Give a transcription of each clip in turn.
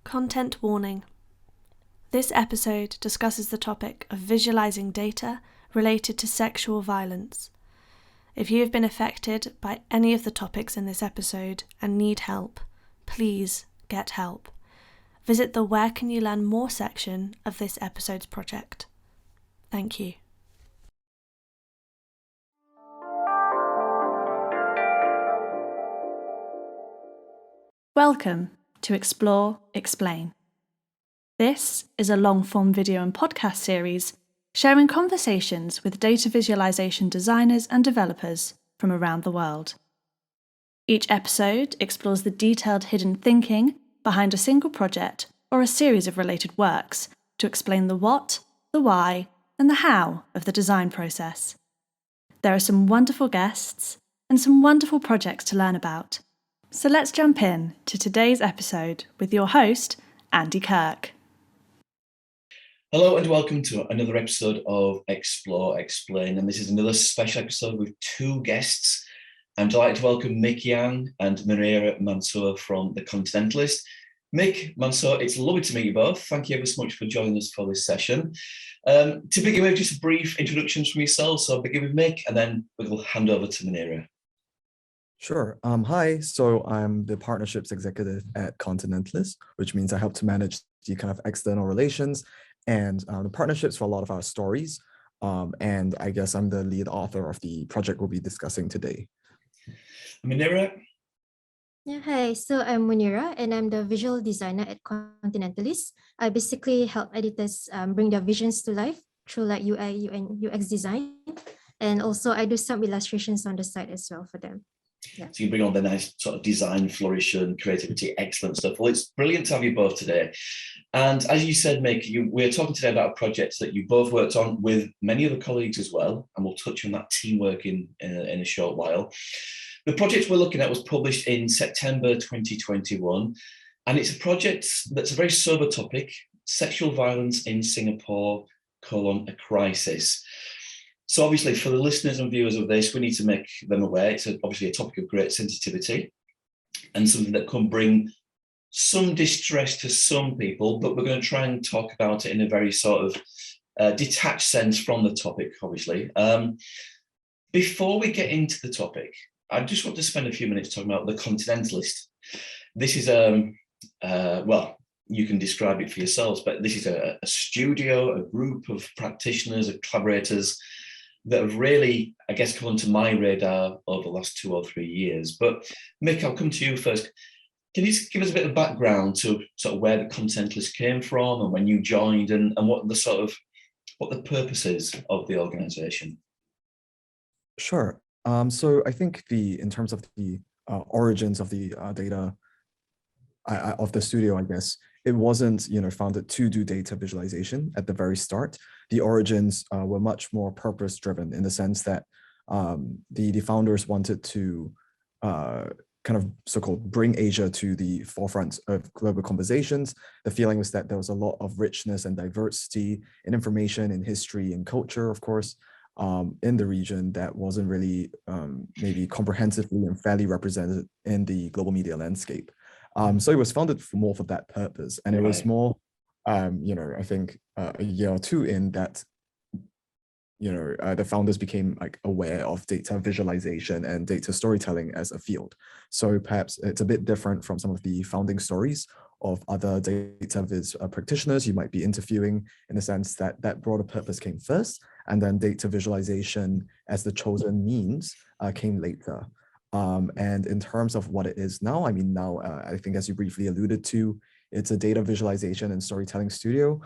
Content warning. This episode discusses the topic of visualizing data related to sexual violence. If you have been affected by any of the topics in this episode and need help, please get help. Visit the Where Can You Learn More section of this episode's project. Thank you. Welcome to Explore, Explain. This is a long-form video and podcast series sharing conversations with data visualization designers and developers from around the world. Each episode explores the detailed hidden thinking behind a single project or a series of related works to explain the what, the why, and the how of the design process. There are some wonderful guests and some wonderful projects to learn about. So let's jump in to today's episode with your host, Andy Kirk. Hello and welcome to another episode of Explore, Explain. And this is another special episode with two guests. I'm delighted to welcome Mick Yang and Munira Mansour from The Continentalist. Mick, Mansour, it's lovely to meet you both. Thank you ever so much for joining us for this session. To begin with, just a brief introductions from yourself. So I'll begin with Mick and then we'll hand over to Munira. Sure. Hi. So I'm the partnerships executive at Continentalist, which means I help to manage the kind of external relations and the partnerships for a lot of our stories. And I guess I'm the lead author of the project we'll be discussing today. Munira? Yeah, hi. So I'm Munira and I'm the visual designer at Continentalist. I basically help editors bring their visions to life through like UI, UX design. And also I do some illustrations on the site as well for them. Yeah. So you bring on the nice sort of design flourish and creativity, excellent stuff. Well, it's brilliant to have you both today. And as you said, Mick, we're talking today about projects that you both worked on with many other colleagues as well, and we'll touch on that teamwork in a short while. The project we're looking at was published in September 2021, and it's a project that's a very sober topic, sexual violence in Singapore, a crisis. So obviously for the listeners and viewers of this, we need to make them aware it's obviously a topic of great sensitivity and something that can bring some distress to some people, but we're going to try and talk about it in a very sort of detached sense from the topic, obviously. Before we get into the topic, I just want to spend a few minutes talking about The Continentalist. This is, well, you can describe it for yourselves, but this is a studio, a group of practitioners, of collaborators that have really, I guess, come onto my radar over the last 2 or 3 years. But Mick, I'll come to you first. Can you give us a bit of background to sort of where the Continentalist came from and when you joined and what the purpose is of the organisation? Sure. So I think in terms of the origins of the data of the studio, I guess, it wasn't, founded to do data visualization at the very start. The origins were much more purpose-driven in the sense that the founders wanted to kind of so-called bring Asia to the forefront of global conversations. The feeling was that there was a lot of richness and diversity in information, in history, and culture, of course, in the region that wasn't really maybe comprehensively and fairly represented in the global media landscape. So it was founded more for that purpose. And it was more, I think a year or two in that, the founders became like aware of data visualization and data storytelling as a field. So perhaps it's a bit different from some of the founding stories of other data viz practitioners you might be interviewing, in the sense that that broader purpose came first, and then data visualization as the chosen means came later. And in terms of what it is now, I mean, now I think as you briefly alluded to, it's a data visualization and storytelling studio,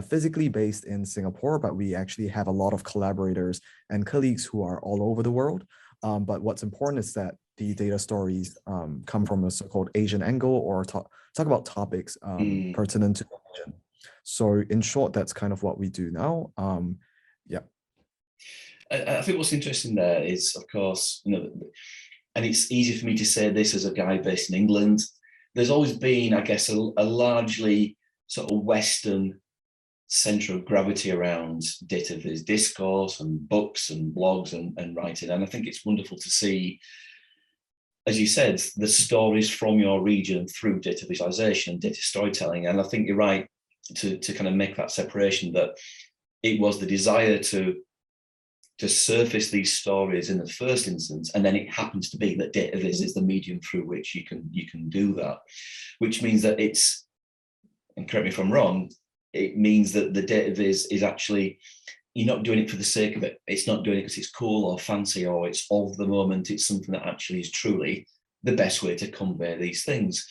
physically based in Singapore, but we actually have a lot of collaborators and colleagues who are all over the world. But what's important is that the data stories come from a so-called Asian angle, or talk about topics pertinent to the region. So in short, that's kind of what we do now. Yeah. I think what's interesting there is, of course, and it's easy for me to say this as a guy based in England, there's always been, I guess, a largely sort of Western center of gravity around data viz discourse and books and blogs and writing. And I think it's wonderful to see as you said, the stories from your region through data visualization and data storytelling. And I think you're right to kind of make that separation, that it was the desire to surface these stories in the first instance, and then it happens to be that data viz is the medium through which you can do that, which means that it's, and correct me if I'm wrong, it means that the data viz is actually, you're not doing it for the sake of it. It's not doing it because it's cool or fancy or it's of the moment. It's something that actually is truly the best way to convey these things.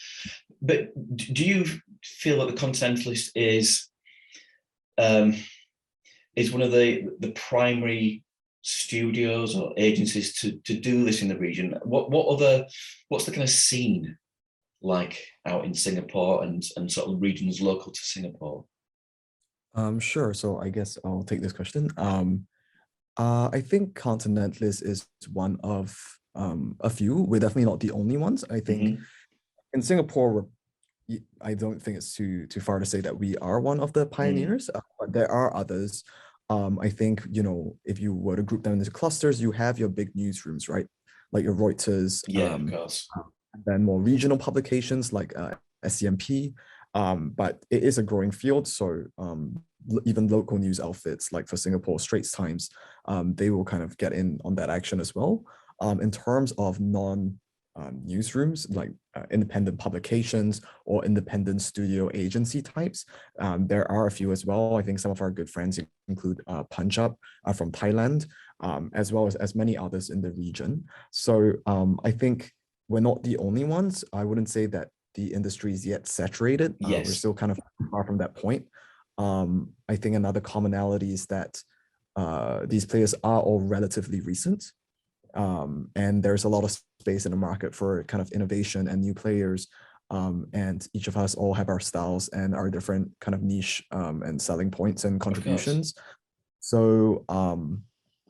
But do you feel that the Continentalist is one of the primary studios or agencies to do this in the region? What's the kind of scene like out in Singapore and sort of regions local to Singapore? Sure. So I guess I'll take this question. I think Continentalist is one of a few. We're definitely not the only ones. I think in Singapore, I don't think it's too far to say that we are one of the pioneers, but there are others. I think, if you were to group them into clusters, you have your big newsrooms, right? Like your Reuters. Yeah, of course. Then more regional publications like SCMP. But it is a growing field. So even local news outfits, like for Singapore, Straits Times, they will kind of get in on that action as well. In terms of newsrooms, like independent publications or independent studio agency types, there are a few as well. I think some of our good friends include Punch Up from Thailand, as well as many others in the region. So I think we're not the only ones. I wouldn't say that the industry is yet saturated. Yes. We're still kind of far from that point. I think another commonality is that these players are all relatively recent. And there's a lot of space in the market for kind of innovation and new players. And each of us all have our styles and our different kind of niche and selling points and contributions. So,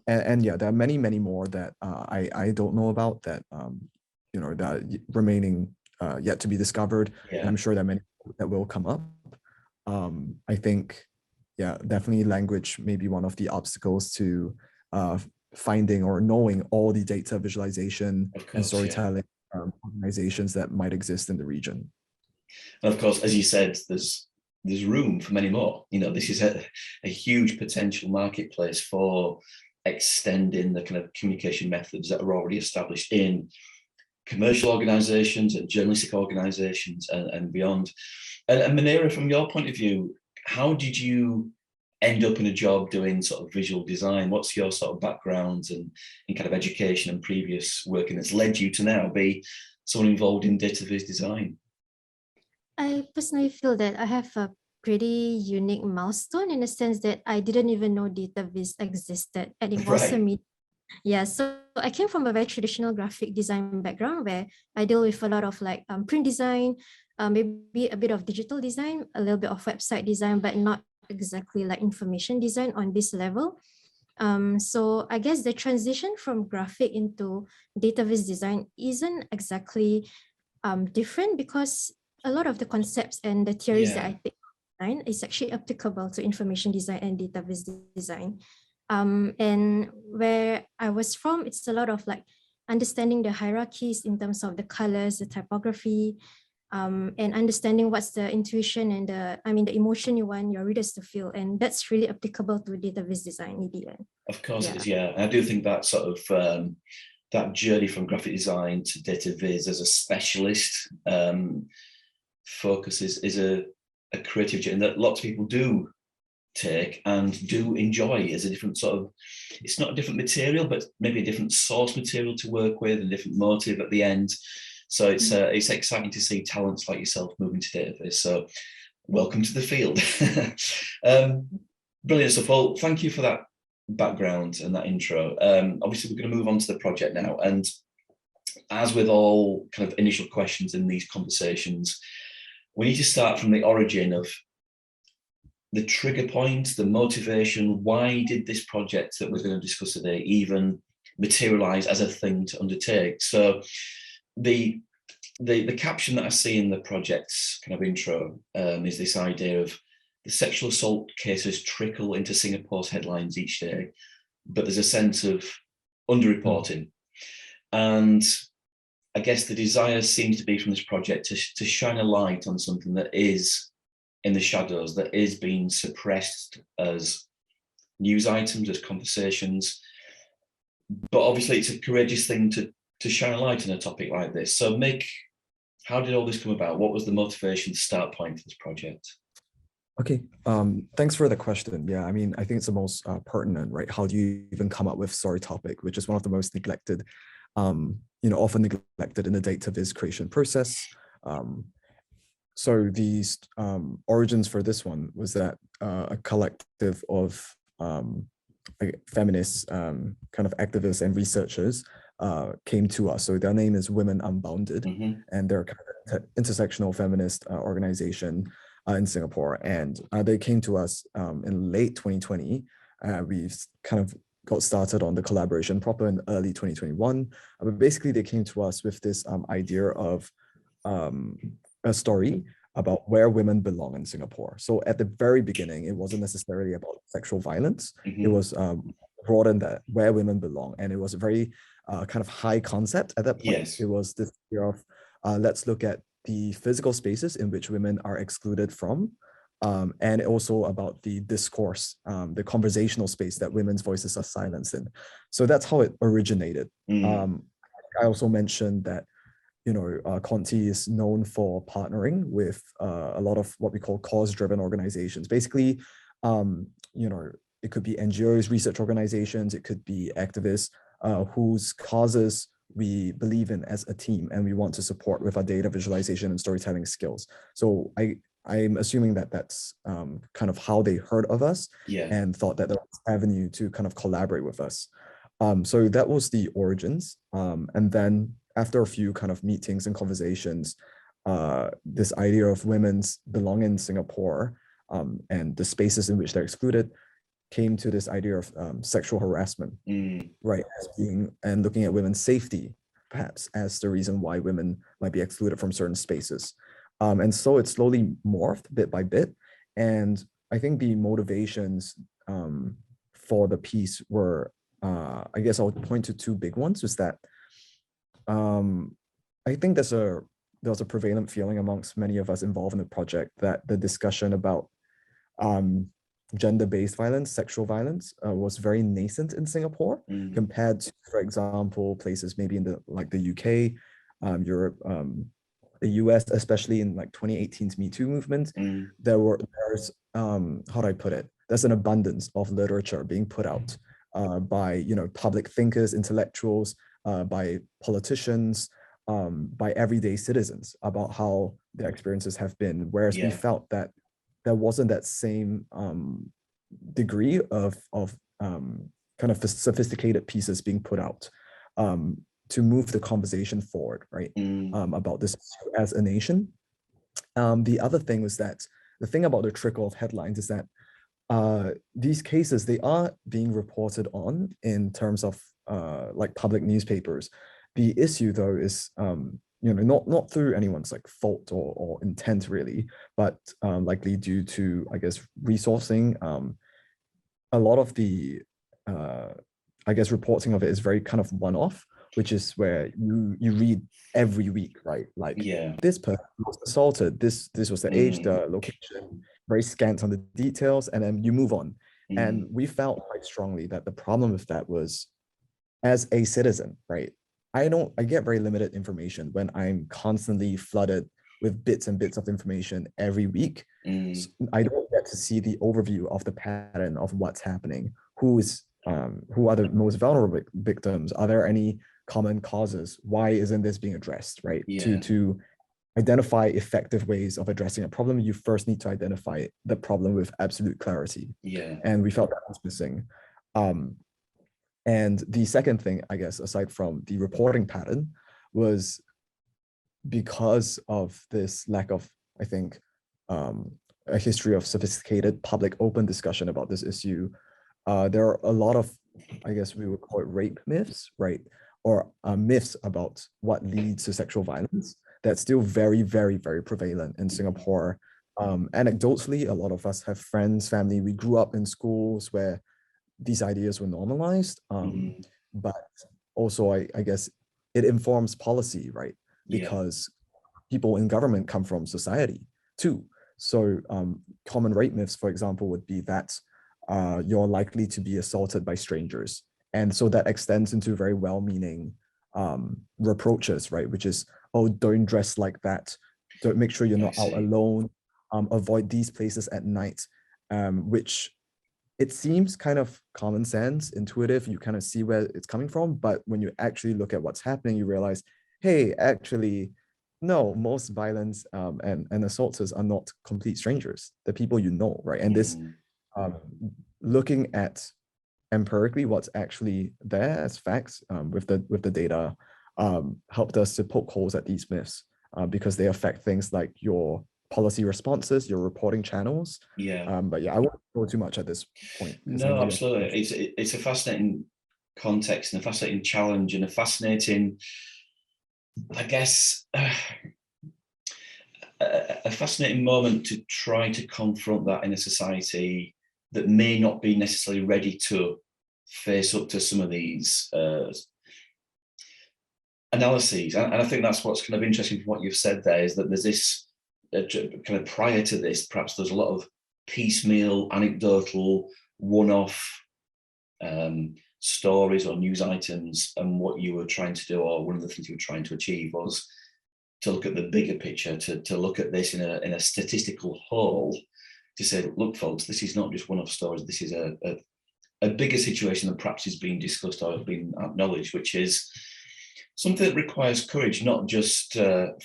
and yeah, there are many, many more that I don't know about that, that remaining yet to be discovered. Yeah. And I'm sure there are many that will come up. I think, yeah, definitely language may be one of the obstacles to finding or knowing all the data visualization and storytelling organizations that might exist in the region. And of course, as you said, there's room for many more. This is a huge potential marketplace for extending the kind of communication methods that are already established in commercial organizations and journalistic organizations and beyond. And Munira, from your point of view, how did you end up in a job doing sort of visual design? What's your sort of background and in kind of education and previous working that's led you to now be someone involved in data viz design? I personally feel that I have a pretty unique milestone in the sense that I didn't even know data viz existed, and it was a medium. Yeah, so I came from a very traditional graphic design background where I deal with a lot of like print design, maybe a bit of digital design, a little bit of website design, but not exactly like information design on this level. So I guess the transition from graphic into data viz design isn't exactly different, because a lot of the concepts and the theories that I take design is actually applicable to information design and data viz design. And where I was from, it's a lot of like understanding the hierarchies in terms of the colors, the typography, and understanding what's the intuition and the emotion you want your readers to feel. And that's really applicable to data viz design in the end. Of course it is, yeah. I do think that sort of that journey from graphic design to data viz as a specialist focus is a creative journey that lots of people do take and do enjoy as a different sort of, it's not a different material, but maybe a different source material to work with and different motive at the end. So it's exciting to see talents like yourself moving to data viz. So welcome to the field. Brilliant stuff. Well, thank you for that background and that intro. Obviously, we're going to move on to the project now. And as with all kind of initial questions in these conversations, we need to start from the origin of the trigger point, the motivation. Why did this project that we're going to discuss today even materialize as a thing to undertake? So the caption that I see in the project's kind of intro is this idea of the sexual assault cases trickle into Singapore's headlines each day, but there's a sense of underreporting. And I guess the desire seems to be from this project to shine a light on something that is in the shadows, that is being suppressed as news items, as conversations. But obviously it's a courageous thing to shine a light on a topic like this. So Mick, how did all this come about? What was the motivation, the start point for this project? Okay, thanks for the question. Yeah, I mean, I think it's the most pertinent, right? How do you even come up with story topic, which is one of the most neglected, often neglected in the data viz creation process. So these origins for this one was that a collective of feminists, kind of activists and researchers came to us. So their name is Women Unbounded, and they're kind of intersectional feminist organization in Singapore. And they came to us in late 2020. We've kind of got started on the collaboration proper in early 2021. But basically they came to us with this idea of a story about where women belong in Singapore. So at the very beginning, it wasn't necessarily about sexual violence. It was broader than that, where women belong. And it was a very kind of high concept at that point. Yes. It was this idea of let's look at the physical spaces in which women are excluded from, and also about the discourse, the conversational space that women's voices are silenced in. So that's how it originated. I also mentioned that Conti is known for partnering with a lot of what we call cause-driven organizations. Basically, it could be NGOs, research organizations, it could be activists whose causes we believe in as a team and we want to support with our data visualization and storytelling skills. So I'm assuming that that's kind of how they heard of us and thought that there was an avenue to kind of collaborate with us. So that was the origins. And then after a few kind of meetings and conversations, this idea of women's belonging in Singapore and the spaces in which they're excluded came to this idea of sexual harassment, right? As being, and looking at women's safety, perhaps, as the reason why women might be excluded from certain spaces. And so it slowly morphed bit by bit. And I think the motivations for the piece were, I guess I'll point to two big ones, is that I think there was a prevalent feeling amongst many of us involved in the project that the discussion about gender-based violence, sexual violence, was very nascent in Singapore compared to, for example, places maybe in the UK, Europe, the US, especially in like 2018's Me Too movement. There's how do I put it? There's an abundance of literature being put out by public thinkers, intellectuals, by politicians, by everyday citizens about how their experiences have been. Whereas we felt that there wasn't that same degree of kind of sophisticated pieces being put out to move the conversation forward, right? About this as a nation. The other thing was that the thing about the trickle of headlines is that these cases, they are being reported on in terms of like public newspapers. The issue though is not through anyone's like fault or intent really, but likely due to, I guess, resourcing. A lot of the I guess reporting of it is very kind of one-off, which is where you read every week, right? Like this person was assaulted, this was the age, the location, very scant on the details, and then you move on. And we felt quite strongly that the problem with that was, as a citizen, right? I get very limited information when I'm constantly flooded with bits and bits of information every week. So I don't get to see the overview of the pattern of what's happening. Who are the most vulnerable victims? Are there any common causes? Why isn't this being addressed, right? To identify effective ways of addressing a problem, you first need to identify the problem with absolute clarity. And we felt that was missing. And the second thing, I guess, aside from the reporting pattern, was because of this lack of, I think, a history of sophisticated public open discussion about this issue. There are a lot of, I guess we would call it rape myths, right? Or myths about what leads to sexual violence that's still very, very, very prevalent in Singapore. Anecdotally, a lot of us have friends, family, we grew up in schools where these ideas were normalized. But also, I guess, it informs policy, right? Yeah. Because people in government come from society too. So common rape myths, for example, would be that you're likely to be assaulted by strangers. And so that extends into very well-meaning reproaches, right? Which is, oh, don't dress like that. Don't make sure you're not out alone. Avoid these places at night, which it seems kind of common sense, intuitive. You kind of see where it's coming from. But when you actually look at what's happening, you realize, hey, actually, no, most violence and assaulters are not complete strangers. They're people you know, right? And this looking at empirically what's actually there as facts with the data helped us to poke holes at these myths because they affect things like your policy responses, your reporting channels. Yeah. But yeah, I won't go too much at this point. No, absolutely. It's a fascinating context and a fascinating challenge and a fascinating, I guess, a fascinating moment to try to confront that in a society that may not be necessarily ready to face up to some of these analyses. And I think that's what's kind of interesting from what you've said there, is that there's this kind of prior to this, perhaps there's a lot of piecemeal, anecdotal, one-off stories or news items. And what you were trying to do, or one of the things you were trying to achieve, was to look at the bigger picture, to look at this in a statistical whole, to say, look, folks, this is not just one-off stories. This is a bigger situation that perhaps is being discussed or has been acknowledged, which is something that requires courage, not just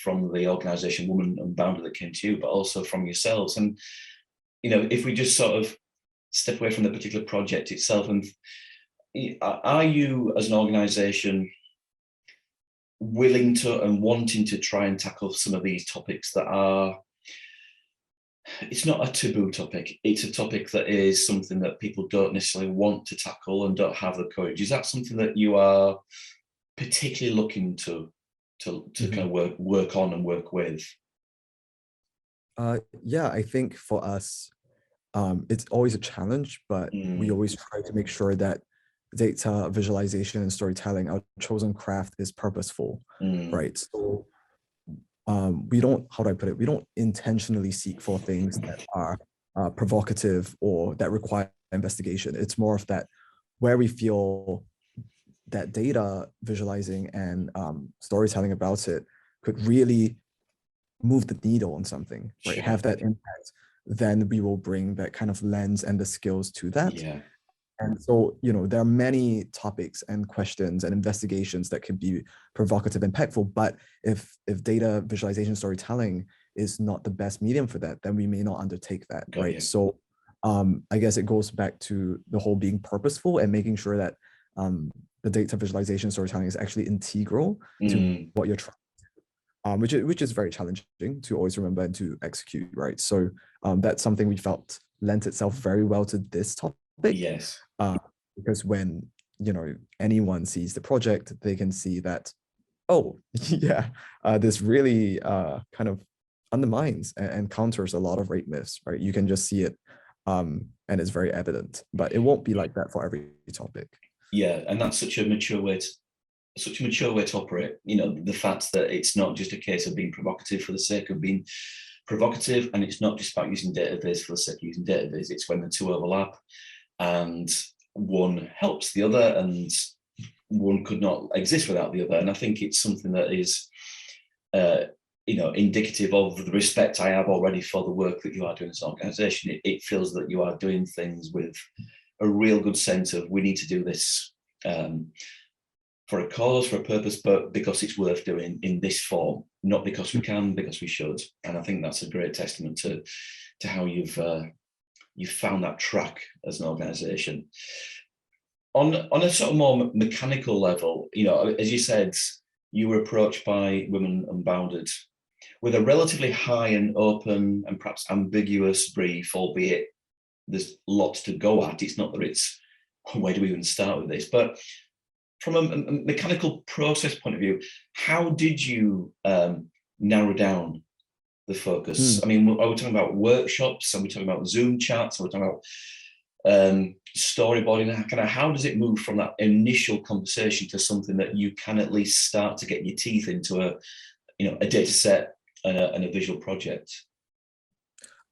from the organisation Women Unbounded that came to you, but also from yourselves. And, you know, if we just sort of step away from the particular project itself, and are you as an organisation willing to and wanting to try and tackle some of these topics that are, it's not a taboo topic, it's a topic that is something that people don't necessarily want to tackle and don't have the courage? Is that something that you are particularly looking to kind of work on and work with? Yeah, I think for us, it's always a challenge, but we always try to make sure that data visualization and storytelling, our chosen craft, is purposeful, right? So we don't, how do I put it? We don't intentionally seek for things that are provocative or that require investigation. It's more of that where we feel that data visualizing and storytelling about it could really move the needle on something, right? Sure. Have that impact, then we will bring that kind of lens and the skills to that. Yeah. And so, you know, there are many topics and questions and investigations that can be provocative, impactful, but if data visualization storytelling is not the best medium for that, then we may not undertake that, right? So I guess it goes back to the whole being purposeful and making sure that the data visualization storytelling is actually integral to what you're trying, which is very challenging to always remember and to execute, right? So that's something we felt lent itself very well to this topic. Yes. Because when, you know, anyone sees the project, they can see that, oh, yeah, this really kind of undermines and counters a lot of rape myths, right? You can just see it and it's very evident, but it won't be like that for every topic. Yeah, and that's such a mature way to operate. You know, the fact that it's not just a case of being provocative for the sake of being provocative, and it's not just about using database for the sake of using database. It's when the two overlap and one helps the other, and one could not exist without the other. And I think it's something that is, you know, indicative of the respect I have already for the work that you are doing as an organisation. It feels that you are doing things with a real good sense of, we need to do this for a cause, for a purpose, but because it's worth doing in this form, not because we can, because we should. And I think that's a great testament to how you've found that track as an organisation. On a sort of more mechanical level, you know, as you said, you were approached by Women Unbounded with a relatively high and open and perhaps ambiguous brief, albeit there's lots to go at. It's not that it's, where do we even start with this? But from a mechanical process point of view, how did you narrow down the focus? I mean, are we talking about workshops? Are we talking about Zoom chats? Are we talking about storyboarding? Kind of how does it move from that initial conversation to something that you can at least start to get your teeth into a data set and a visual project?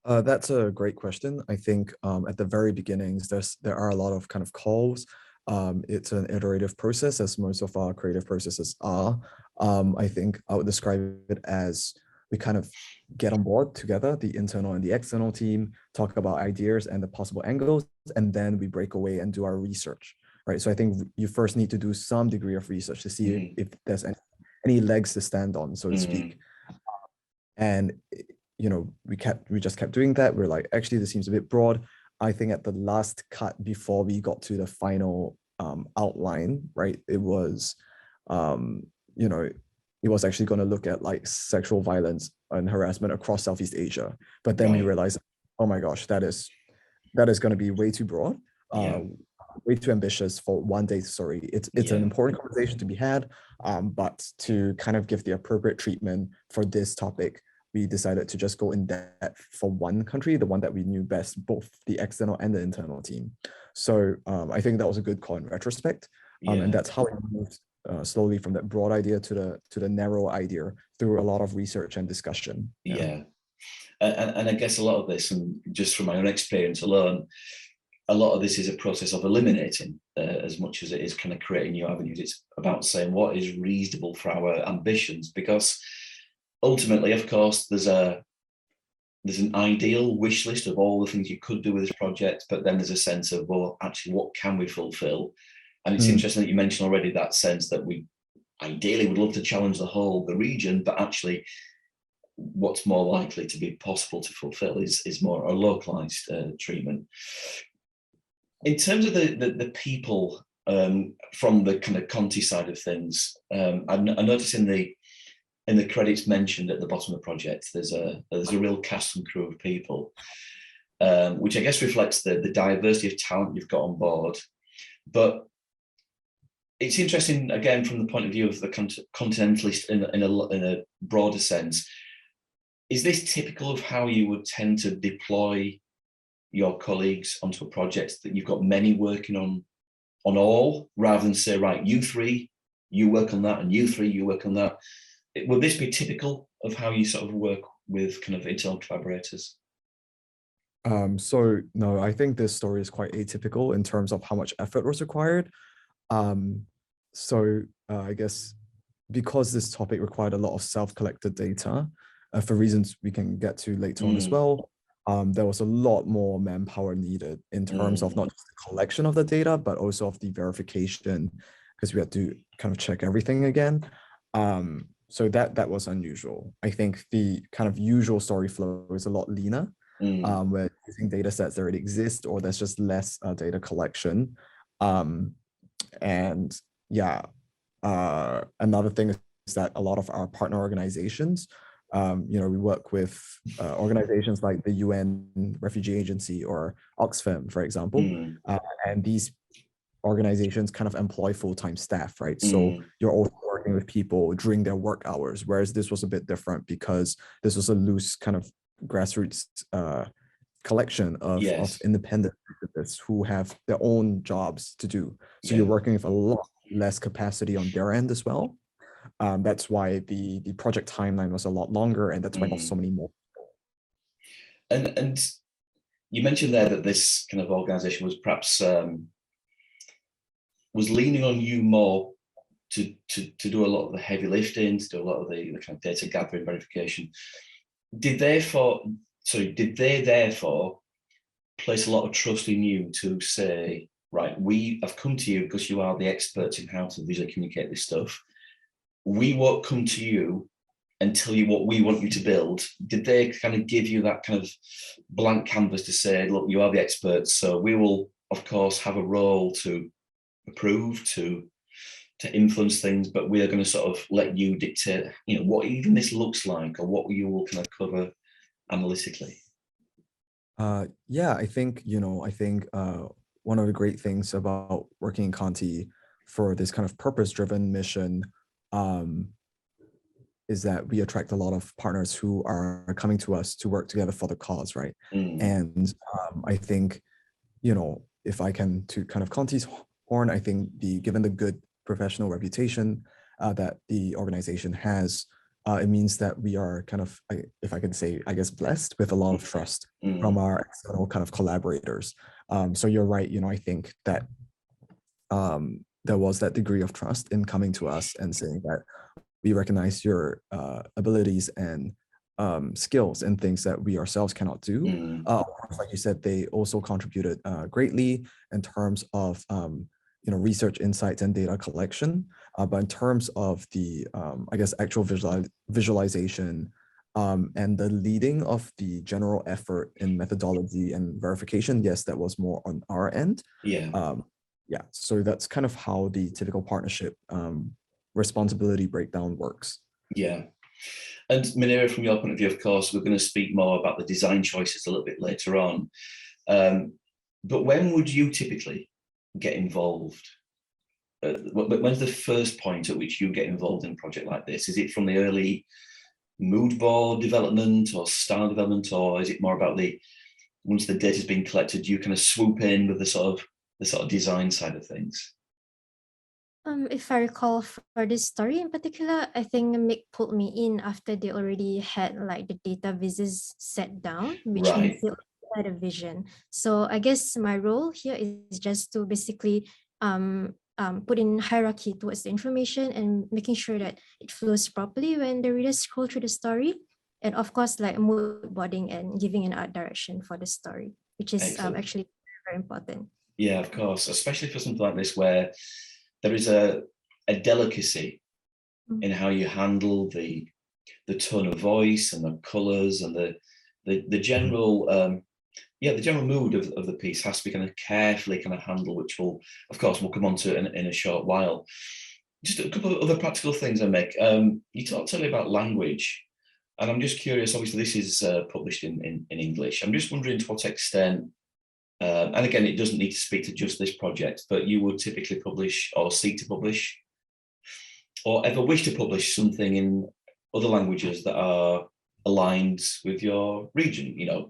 That's a great question. I think at the very beginnings, there are a lot of kind of calls. It's an iterative process, as most of our creative processes are. I think I would describe it as we kind of get on board together, the internal and the external team, talk about ideas and the possible angles, and then we break away and do our research, right? So I think you first need to do some degree of research to see if there's any legs to stand on, so to speak. And we just kept doing that. We're like, actually, this seems a bit broad. I think at the last cut before we got to the final outline, right? It was, it was actually going to look at like sexual violence and harassment across Southeast Asia. But then we realized, oh my gosh, that is going to be way too broad, way too ambitious for one data story. It's an important conversation to be had, but to kind of give the appropriate treatment for this topic, we decided to just go in depth for one country, the one that we knew best, both the external and the internal team. So I think that was a good call in retrospect. And that's how it moved slowly from that broad idea to the narrow idea through a lot of research and discussion. And I guess a lot of this, and just from my own experience alone, a lot of this is a process of eliminating as much as it is kind of creating new avenues. It's about saying what is reasonable for our ambitions, because ultimately, of course, there's an ideal wish list of all the things you could do with this project, but then there's a sense of, well, actually, what can we fulfill? And it's interesting that you mentioned already that sense that we ideally would love to challenge the region, but actually what's more likely to be possible to fulfill is more a localized treatment. In terms of the people from the kind of Conti side of things, I noticed in the credits mentioned at the bottom of the project, there's a real cast and crew of people, which I guess reflects the diversity of talent you've got on board. But it's interesting, again, from the point of view of the continentalist in a broader sense. Is this typical of how you would tend to deploy your colleagues onto a project, that you've got many working on all, rather than say, right, you three, you work on that, and you three, you work on that? Will this be typical of how you sort of work with kind of internal collaborators? So no, I think this story is quite atypical in terms of how much effort was required. I guess because this topic required a lot of self-collected data, for reasons we can get to later on as well, there was a lot more manpower needed in terms of not just the collection of the data, but also of the verification, because we had to kind of check everything again. So that was unusual. I think the kind of usual story flow is a lot leaner, where using data sets that already exist, or there's just less data collection. Another thing is that a lot of our partner organizations, we work with organizations like the UN Refugee Agency or Oxfam, for example, and these organizations kind of employ full-time staff, right? So you're also working with people during their work hours, whereas this was a bit different because this was a loose kind of grassroots collection of independent activists who have their own jobs to do. So you're working with a lot less capacity on their end as well. That's why the project timeline was a lot longer, and that's why there's so many more. And you mentioned there that this kind of organization was perhaps was leaning on you more to do a lot of the heavy lifting, to do a lot of the kind of data gathering, verification. Did they therefore place a lot of trust in you to say, right, we have come to you because you are the experts in how to visually communicate this stuff. We won't come to you and tell you what we want you to build? Did they kind of give you that kind of blank canvas to say, look, you are the experts, so we will, of course, have a role to approve, to influence things, but we are going to sort of let you dictate, what even this looks like, or what you will kind of cover analytically? I think, one of the great things about working in Conti for this kind of purpose-driven mission is that we attract a lot of partners who are coming to us to work together for the cause, right? And I think you know, if I can to kind of Conti's horn, I think given the good professional reputation that the organization has, it means that we are kind of, if I can say, I guess, blessed with a lot of trust from our external kind of collaborators. So you're right, you know, I think that there was that degree of trust in coming to us and saying that we recognize your abilities and skills and things that we ourselves cannot do. Of course, like you said, they also contributed greatly in terms of you know, research insights and data collection. But in terms of the, I guess, actual visualization and the leading of the general effort in methodology and verification, yes, that was more on our end. Yeah. Yeah, so that's kind of how the typical partnership responsibility breakdown works. Yeah. And Munira, from your point of view, of course, we're going to speak more about the design choices a little bit later on. But when would you typically get involved? When's the first point at which you get involved in a project like this? Is it from the early mood board development or style development, or is it more about once the data's been collected, you kind of swoop in with the sort of design side of things? If I recall for this story in particular, I think Mick pulled me in after they already had like the data vises set down, which means they had a vision. So I guess my role here is just to basically put in hierarchy towards the information and making sure that it flows properly when the readers scroll through the story. And of course, like mood boarding and giving an art direction for the story, which is actually very important. Yeah, of course, especially for something like this where there is a delicacy in how you handle the tone of voice and the colors and the general the general mood of the piece has to be kind of carefully kind of handled, which will, of course, we'll come on to in a short while. Just a couple of other practical things I make. You talked earlier about language, and I'm just curious, obviously this is published in English. I'm just wondering to what extent, and again, it doesn't need to speak to just this project, but you would typically publish or seek to publish or ever wish to publish something in other languages that are aligned with your region. You know,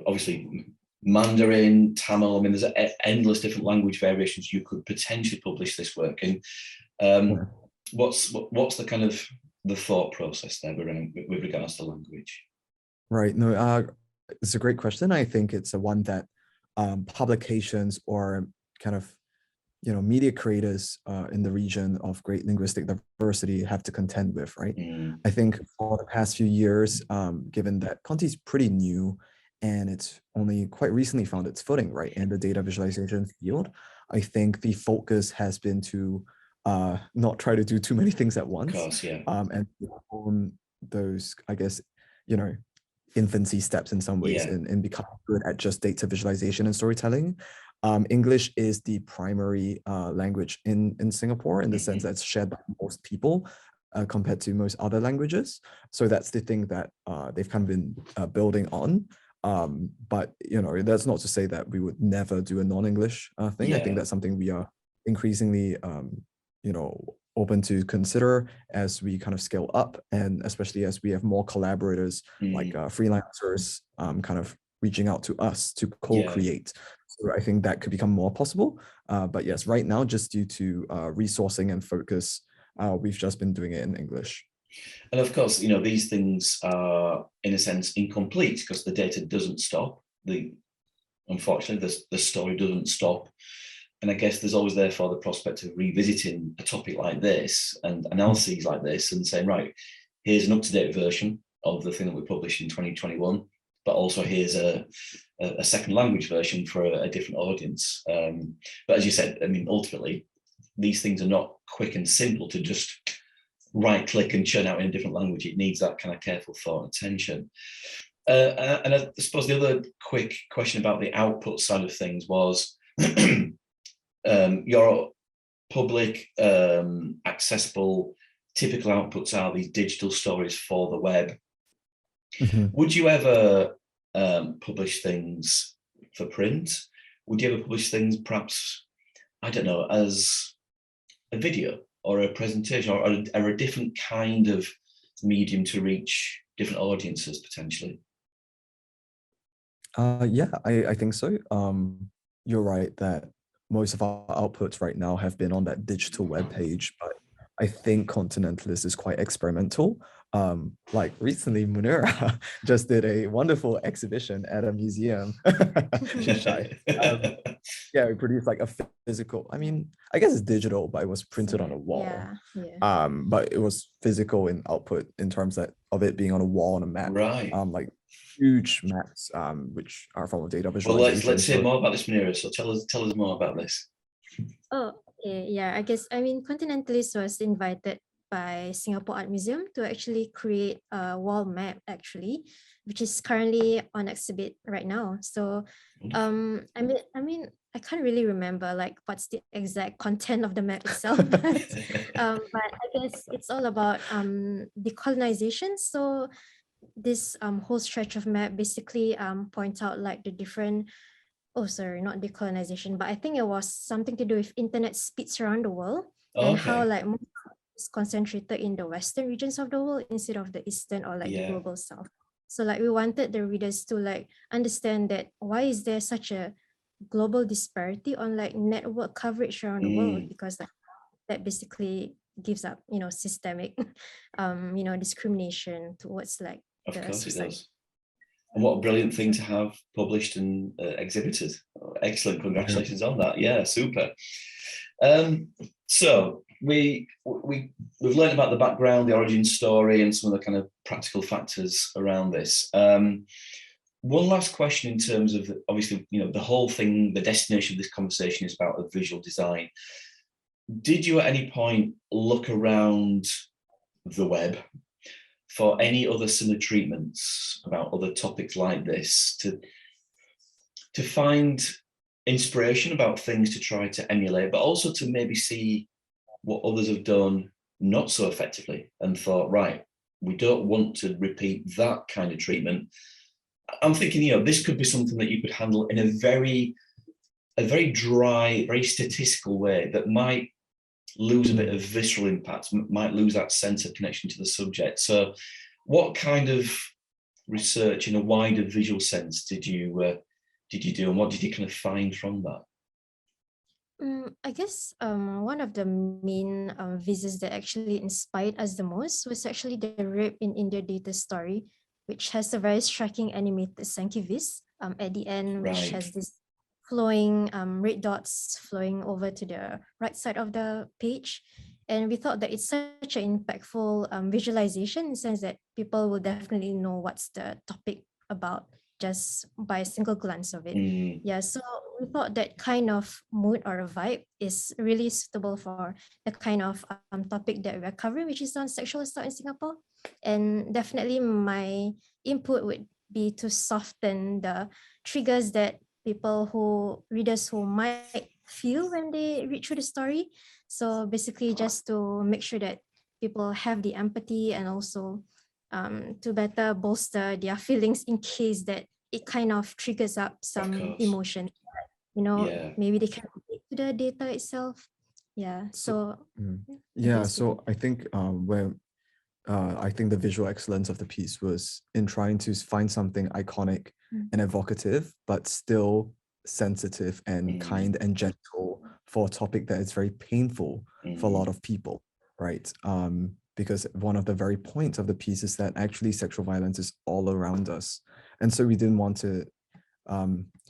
obviously Mandarin, Tamil, I mean, there's endless different language variations you could potentially publish this work in. What's the kind of the thought process there with regards to language? Right, no, it's a great question. I think it's a one that publications or kind of, you know, media creators in the region of great linguistic diversity have to contend with, right? I think for the past few years, given that Conti is pretty new and it's only quite recently found its footing, right, in the data visualization field, I think the focus has been to not try to do too many things at once. Of course, yeah. And own those, I guess, you know, infancy steps in some ways in becoming good at just data visualization and storytelling. English is the primary language in Singapore in the sense that it's shared by most people compared to most other languages. So that's the thing that they've kind of been building on. But, you know, that's not to say that we would never do a non-English thing. I think that's something we are increasingly, you know, open to consider as we kind of scale up, and especially as we have more collaborators like freelancers kind of reaching out to us to co-create. So I think that could become more possible. But yes, right now, just due to resourcing and focus, we've just been doing it in English. And of course, you know, these things are in a sense incomplete because the data doesn't stop. Unfortunately, the story doesn't stop. And I guess there's always therefore the prospect of revisiting a topic like this and analyses like this and saying, right, here's an up-to-date version of the thing that we published in 2021, but also here's a second language version for a different audience. But as you said, I mean, ultimately, these things are not quick and simple to just right-click and churn out in a different language. It needs that kind of careful thought and attention. And I suppose the other quick question about the output side of things was, your public accessible typical outputs are these digital stories for the web. Would you ever publish things for print? Would you ever publish things perhaps, I don't know, as a video or a presentation or a different kind of medium to reach different audiences potentially? Yeah, I think so. You're right that most of our outputs right now have been on that digital web page, but I think Continentalist is quite experimental. Like recently, Munira just did a wonderful exhibition at a museum. She's shy. Um, yeah, we produced like a physical. I mean, I guess it's digital, but it was printed on a wall. Yeah. But it was physical in output in terms of it being on a wall on a map. Right. Like huge maps, which are from data Well, visualization. let's hear more about this, Munira. So tell us more about this. Oh, okay. Yeah, I guess, I mean, Continentalist was invited by Singapore Art Museum to actually create a wall map, actually, which is currently on exhibit right now. So, I can't really remember like what's the exact content of the map itself, but I guess it's all about decolonization. So this whole stretch of map basically points out like the different, oh sorry, not decolonization, but I think it was something to do with internet speeds around the world, and how Okay. like most is concentrated in the western regions of the world instead of the eastern or like the Yeah. global south. So like we wanted the readers to like understand that why is there such a global disparity on like network coverage around the world, because like, that basically gives up, you know, systemic discrimination towards like Of the course it society. does. And what a brilliant thing to have published and exhibited. Excellent. Congratulations on that. Yeah, super. So we've learned about the background, the origin story, and some of the kind of practical factors around this. One last question in terms of, obviously, you know, the whole thing, the destination of this conversation is about a visual design. Did you at any point look around the web for any other similar treatments about other topics like this to find inspiration about things to try to emulate, but also to maybe see what others have done not so effectively and thought, right, we don't want to repeat that kind of treatment. I'm thinking, you know, this could be something that you could handle in a very dry, very statistical way that might lose a bit of visceral impact, might lose that sense of connection to the subject. So what kind of research in a wider visual sense did you do, and what did you kind of find from that? I guess one of the main visits that actually inspired us the most was actually the Rape in India data story, which has a very striking animated Sankey vis at the end, which Right. has this flowing red dots flowing over to the right side of the page. And we thought that it's such an impactful visualization in the sense that people will definitely know what's the topic about just by a single glance of it. Yeah, so we thought that kind of mood or a vibe is really suitable for the kind of topic that we're covering, which is on sexual assault in Singapore. And definitely my input would be to soften the triggers that readers who might feel when they read through the story. So basically just to make sure that people have the empathy and also to better bolster their feelings in case that it kind of triggers up some emotion. You know, Yeah. maybe they can relate to the data itself. Yeah. So yeah, so I think I think the visual excellence of the piece was in trying to find something iconic and evocative, but still sensitive and kind and gentle for a topic that is very painful for a lot of people, right? Because one of the very points of the piece is that actually sexual violence is all around us. And so we didn't want to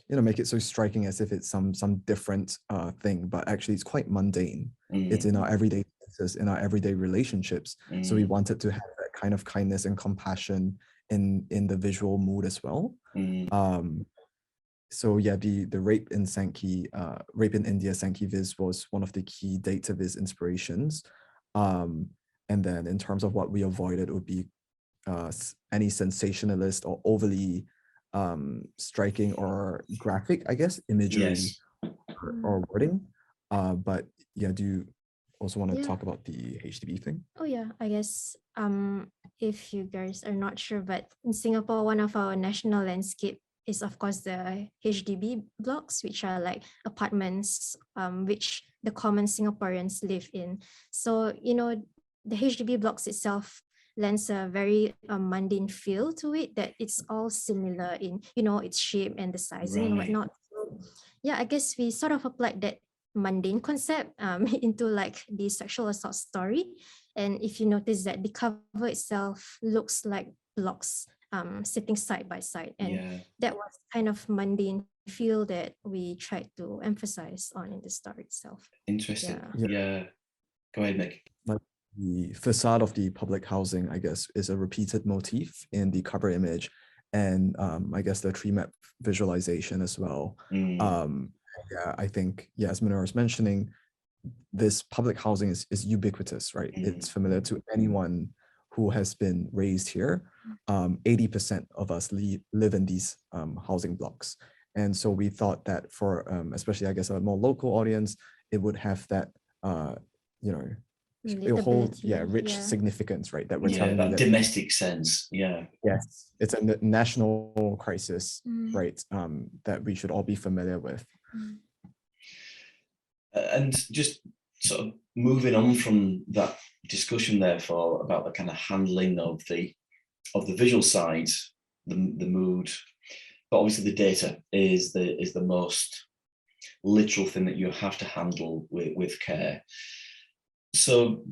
make it so striking as if it's some different thing, but actually it's quite mundane. It's in our everyday places, in our everyday relationships. So we wanted to have that kind of kindness and compassion in the visual mood as well. So yeah, the Rape in India Sankey Viz was one of the key data viz inspirations. And then in terms of what we avoided would be any sensationalist or overly striking or graphic, I guess, imagery or wording. But yeah, do you also want to talk about the HDB thing? Oh yeah, I guess if you guys are not sure, but in Singapore, one of our national landscape is of course the HDB blocks, which are like apartments which the common Singaporeans live in. So, you know, the HDB blocks itself, lends a very mundane feel to it, that it's all similar in, its shape and the sizing and Right. whatnot. So yeah, I guess we sort of applied that mundane concept into like the sexual assault story. And if you notice that the cover itself looks like blocks sitting side by side, and Yeah. that was kind of mundane feel that we tried to emphasize on in the story itself. Interesting. Yeah. Yeah. Go ahead, Nick. Like the facade of the public housing, I guess, is a repeated motif in the cover image, and I guess the tree map visualization as well. Yeah, I think, yeah, as Munira was mentioning, this public housing is ubiquitous, right? It's familiar to anyone who has been raised here. 80% of us live in these housing blocks. And so we thought that for, especially, I guess, a more local audience, it would have that, you know, a whole, rich Yeah. significance, right? That we're Yeah, telling you that that, domestic sense. Yeah. yes, it's a national crisis, right? That we should all be familiar with. And just sort of moving on from that discussion, therefore, about the kind of handling of the visual side, the mood, but obviously the data is the most literal thing that you have to handle with care. So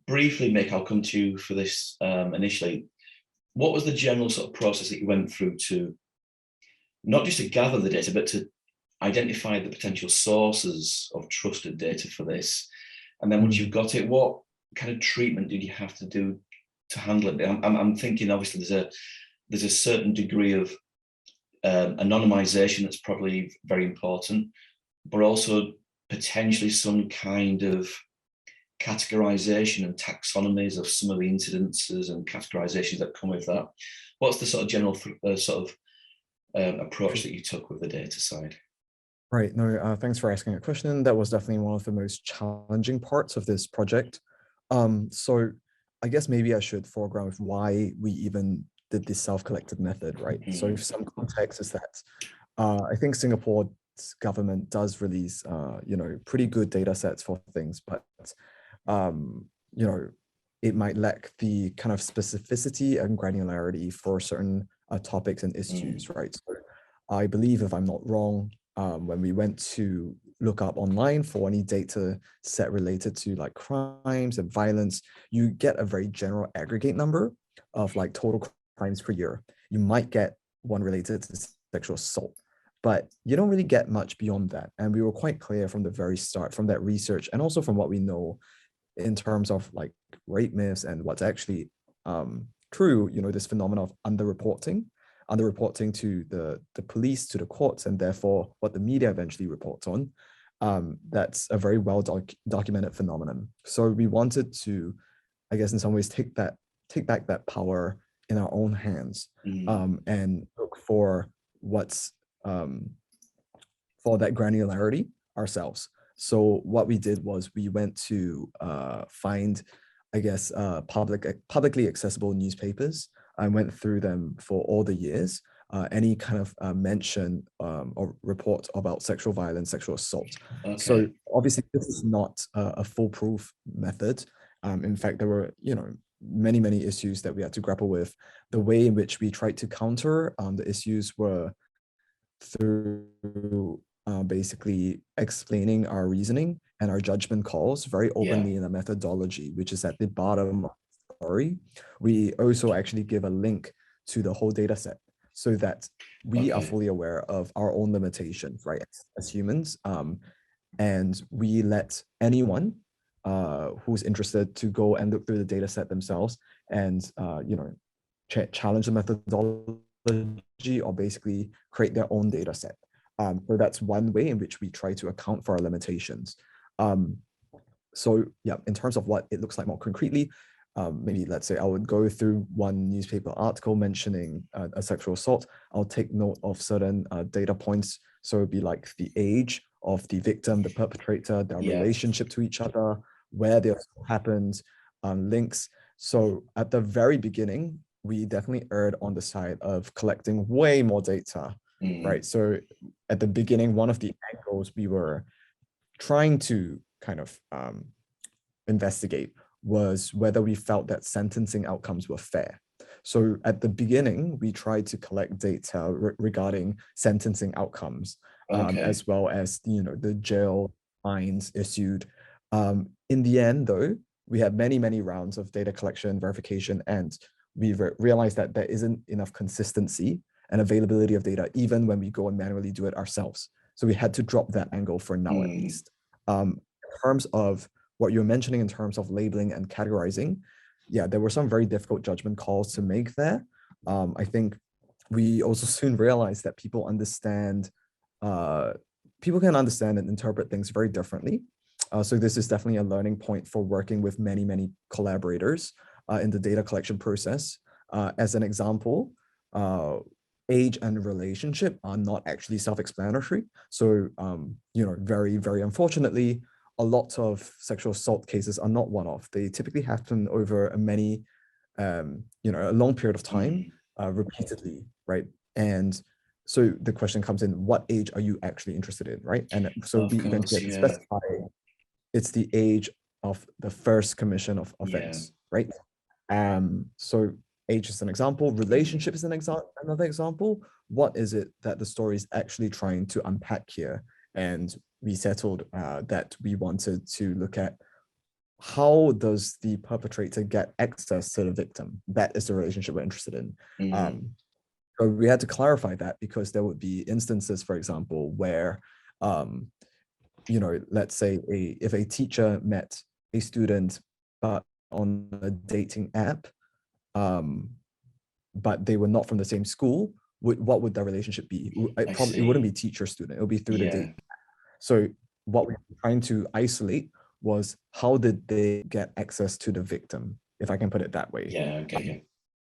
briefly, Mick, I'll come to you for this initially. What was the general sort of process that you went through to not just to gather the data, but to identify the potential sources of trusted data for this? And then once you've got it, what kind of treatment did you have to do to handle it? I'm thinking, obviously, there's a certain degree of anonymization that's probably very important, but also potentially some kind of categorization and taxonomies of some of the incidences and categorizations that come with that. What's the sort of general approach that you took with the data side? Right. No, thanks for asking a question. That was definitely one of the most challenging parts of this project. So I guess maybe I should foreground with why we even did this self-collected method, right? So some context is that I think Singapore's government does release, pretty good data sets for things, but, it might lack the kind of specificity and granularity for certain topics and issues, right? So I believe, if I'm not wrong, when we went to look up online for any data set related to like crimes and violence, you get a very general aggregate number of like total crimes per year. You might get one related to sexual assault, but you don't really get much beyond that. And we were quite clear from the very start, from that research, and also from what we know in terms of like rape myths and what's actually true, this phenomenon of underreporting to the police, to the courts, and therefore what the media eventually reports on. That's a very well documented phenomenon. So we wanted to, I guess, in some ways take back that power in our own hands, and look for what's for that granularity ourselves. So what we did was we went to find, I guess, publicly accessible newspapers. I went through them for all the years, any kind of mention or report about sexual violence, sexual assault. Okay. So obviously this is not a foolproof method. In fact, there were, many, many issues that we had to grapple with. The way in which we tried to counter the issues were through basically explaining our reasoning and our judgment calls very openly in a methodology, which is at the bottom of the story. We also actually give a link to the whole data set so that we are fully aware of our own limitations, right, as humans. And we let anyone who's interested to go and look through the data set themselves and, challenge the methodology or basically create their own data set. So that's one way in which we try to account for our limitations. So yeah, in terms of what it looks like more concretely, maybe let's say I would go through one newspaper article mentioning a sexual assault. I'll take note of certain data points. So it'd be like the age of the victim, the perpetrator, their relationship to each other, where the assault happened, links. So at the very beginning, we definitely erred on the side of collecting way more data, right? So at the beginning, one of the angles we were trying to kind of investigate was whether we felt that sentencing outcomes were fair. So at the beginning, we tried to collect data regarding sentencing outcomes, as well as the jail fines issued. In the end, though, we had many rounds of data collection, verification, and we realized that there isn't enough consistency and availability of data, even when we go and manually do it ourselves. So we had to drop that angle for now, at least. In terms of what you're mentioning in terms of labeling and categorizing, yeah, there were some very difficult judgment calls to make there. I think we also soon realized that people can understand and interpret things very differently. So this is definitely a learning point for working with many collaborators in the data collection process. As an example, age and relationship are not actually self-explanatory. So, very unfortunately, a lot of sexual assault cases are not one-off. They typically happen over a long period of time, repeatedly, right? And so the question comes in, what age are you actually interested in, right? And so we eventually had to specify it's the age of the first commission of offense, right? So age is an example, relationship is another example. What is it that the story is actually trying to unpack here? And we settled that we wanted to look at how does the perpetrator get access to the victim? That is the relationship we're interested in. So we had to clarify that because there would be instances, for example, where, let's say if a teacher met a student but on a dating app, but they were not from the same school, what would their relationship be? It wouldn't be teacher-student, it would be through the date. So what we were trying to isolate was how did they get access to the victim, if I can put it that way.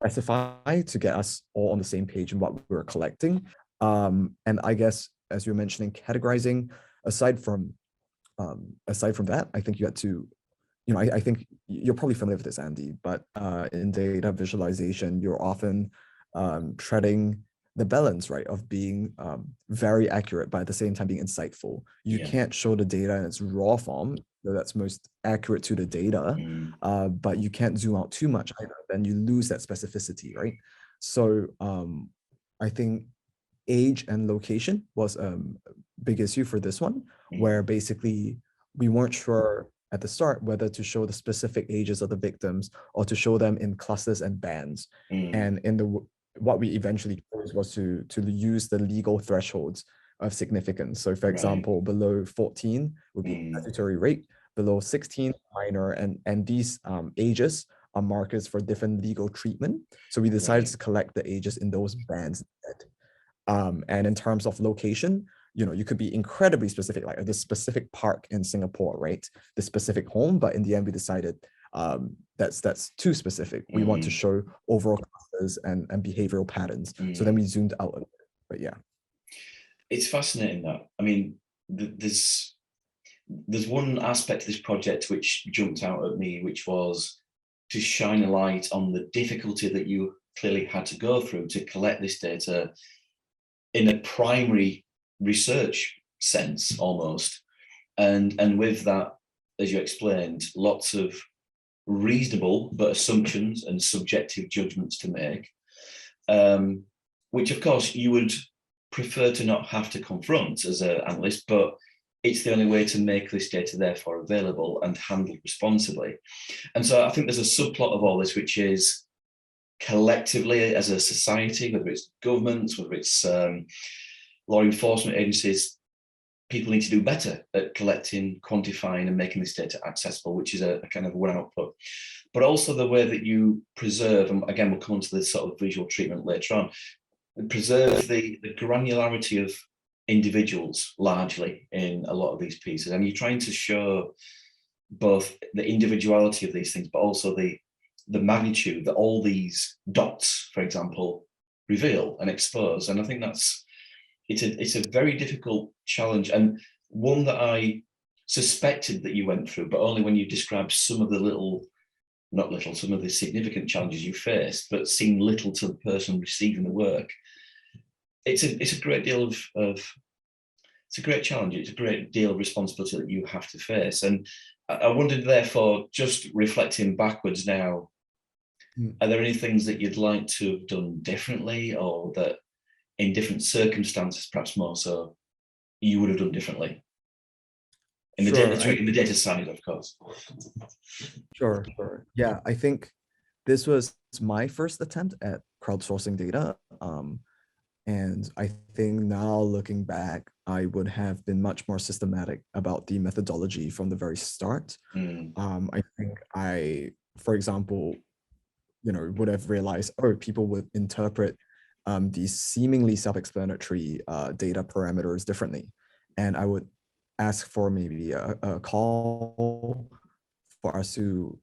Specify to get us all on the same page in what we were collecting. And I guess, as you're mentioning, categorizing, aside from that, I think you had to, I think you're probably familiar with this, Andy, but in data visualization, you're often treading the balance, right, of being very accurate, but at the same time being insightful. You can't show the data in its raw form, so that's most accurate to the data, but you can't zoom out too much either, then you lose that specificity, right? So I think age and location was a big issue for this one, where basically we weren't sure at the start whether to show the specific ages of the victims or to show them in clusters and bands. And in what we eventually chose was to use the legal thresholds of significance. So for example, below 14 would be statutory rape, below 16 minor, and these ages are markers for different legal treatment. So we decided to collect the ages in those bands instead. And in terms of location, you could be incredibly specific, like this specific park in Singapore, right? The specific home, but in the end we decided that's too specific. We want to show overall clusters and behavioral patterns. So then we zoomed out a bit, but yeah. It's fascinating that. I mean, there's one aspect of this project which jumped out at me, which was to shine a light on the difficulty that you clearly had to go through to collect this data in a primary research sense almost. And with that, as you explained, lots of reasonable but assumptions and subjective judgments to make, which of course you would prefer to not have to confront as an analyst, but it's the only way to make this data therefore available and handled responsibly. And so I think there's a subplot of all this, which is collectively as a society, whether it's governments, whether it's law enforcement agencies, people need to do better at collecting, quantifying and making this data accessible, which is a kind of one output. But also the way that you preserve, and again, we'll come on to this sort of visual treatment later on, preserve the granularity of individuals largely in a lot of these pieces. And you're trying to show both the individuality of these things, but also the magnitude that all these dots, for example, reveal and expose. And I think it's a very difficult challenge, and one that I suspected that you went through, but only when you described some of the some of the significant challenges you faced, but seem little to the person receiving the work. It's a great deal of it's a great challenge. It's a great deal of responsibility that you have to face. And I wondered, therefore, just reflecting backwards now, are there any things that you'd like to have done differently, or that in different circumstances, perhaps more so, you would have done differently? In the, in the data side, of course. Sure. Yeah, I think this was my first attempt at crowdsourcing data. And I think now looking back, I would have been much more systematic about the methodology from the very start. I think for example, would have realized, people would interpret these seemingly self-explanatory data parameters differently. And I would ask for maybe a call for us to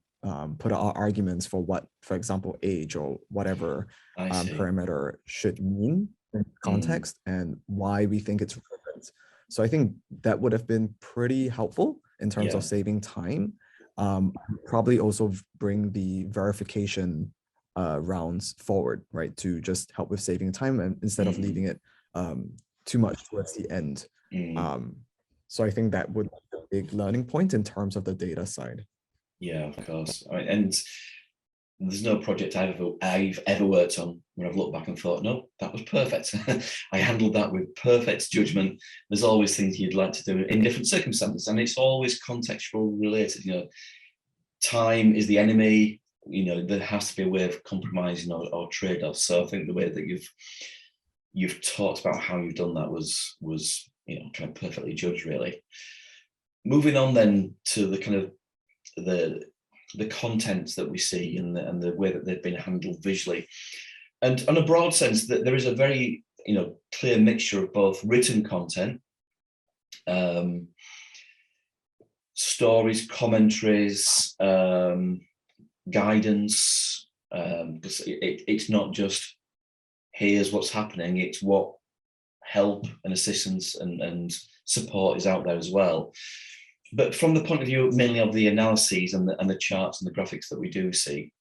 put our arguments for what, for example, age or whatever parameter should mean in context and why we think it's relevant. So I think that would have been pretty helpful in terms of saving time. Probably also bring the verification rounds forward, right, to just help with saving time, and instead of leaving it too much towards the end. So I think that would be a big learning point in terms of the data side. Yeah, of course. And there's no project I've ever worked on when I've looked back and thought, no, that was perfect. I handled that with perfect judgment. There's always things you'd like to do in different circumstances, and it's always contextual related. Time is the enemy. There has to be a way of compromising or trade-offs. So I think the way that you've talked about how you've done that was kind of perfectly judged, really. Moving on then to the kind of the contents that we see and the way that they've been handled visually. And on a broad sense, that there is a very clear mixture of both written content, stories, commentaries, guidance, because it's not just here's what's happening, it's what help and assistance and support is out there as well. But from the point of view mainly of the analyses and the charts and the graphics that we do see,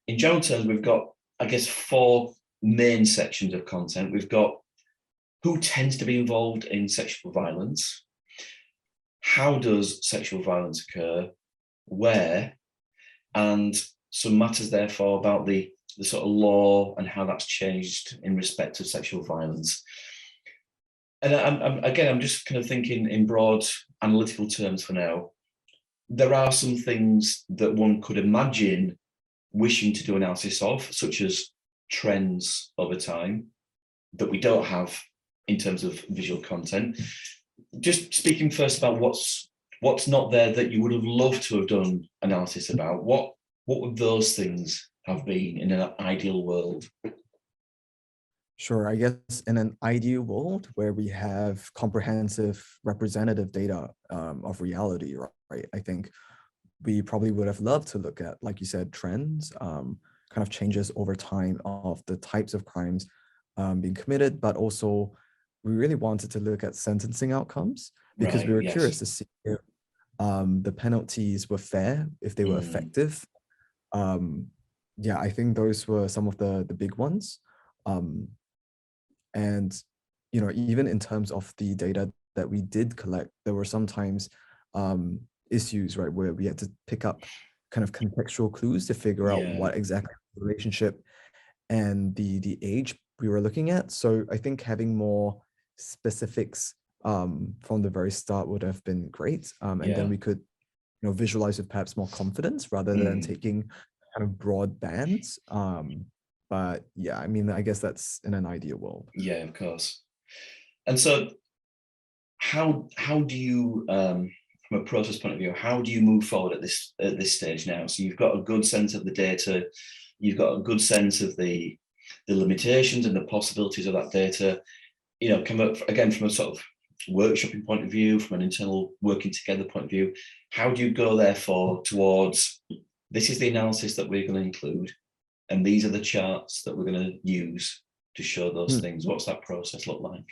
in general terms, we've got, I guess, 4 main sections of content. We've got who tends to be involved in sexual violence, how does sexual violence occur, where, and some matters therefore about the sort of law and how that's changed in respect of sexual violence. And I'm just kind of thinking in broad analytical terms for now. There are some things that one could imagine wishing to do analysis of, such as trends over time, that we don't have in terms of visual content. Just speaking first about what's not there that you would have loved to have done analysis about, what would those things have been in an ideal world? Sure. I guess in an ideal world where we have comprehensive representative data of reality, right? I think we probably would have loved to look at, like you said, trends, kind of changes over time of the types of crimes being committed, but also we really wanted to look at sentencing outcomes because we were curious to see if the penalties were fair, if they were effective. Yeah, I think those were some of the big ones. And, even in terms of the data that we did collect, there were sometimes issues, right, where we had to pick up kind of contextual clues to figure out what exactly the relationship and the age we were looking at. So I think having more specifics from the very start would have been great. And then we could, visualize with perhaps more confidence rather than taking kind of broad bands. But yeah, I mean, I guess that's in an ideal world. Yeah, of course. And so how do you, from a process point of view, how do you move forward at this stage now? So you've got a good sense of the data, you've got a good sense of the limitations and the possibilities of that data, come up again from a sort of workshopping point of view, from an internal working together point of view. How do you go therefore towards, this is the analysis that we're going to include, and these are the charts that we're going to use to show those things? What's that process look like?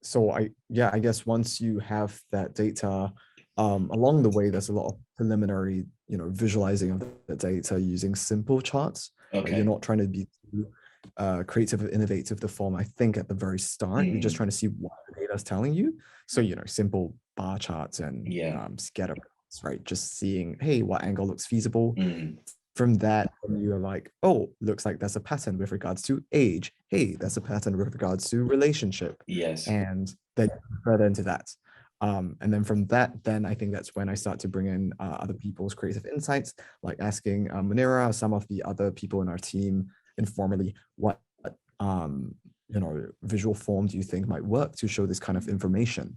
So I guess once you have that data, along the way, there's a lot of preliminary, visualizing of the data using simple charts. Okay. You're not trying to be too creative or innovative to form. I think at the very start, you're just trying to see what the data is telling you. So, simple bar charts and Yeah. scatter plots, right? Just seeing, hey, what angle looks feasible. Mm. From that, you're like, oh, looks like there's a pattern with regards to age. Hey, there's a pattern with regards to relationship. Yes. And then further into that. And then from that, then I think that's when I start to bring in other people's creative insights, like asking Munira, some of the other people in our team informally, what visual form do you think might work to show this kind of information?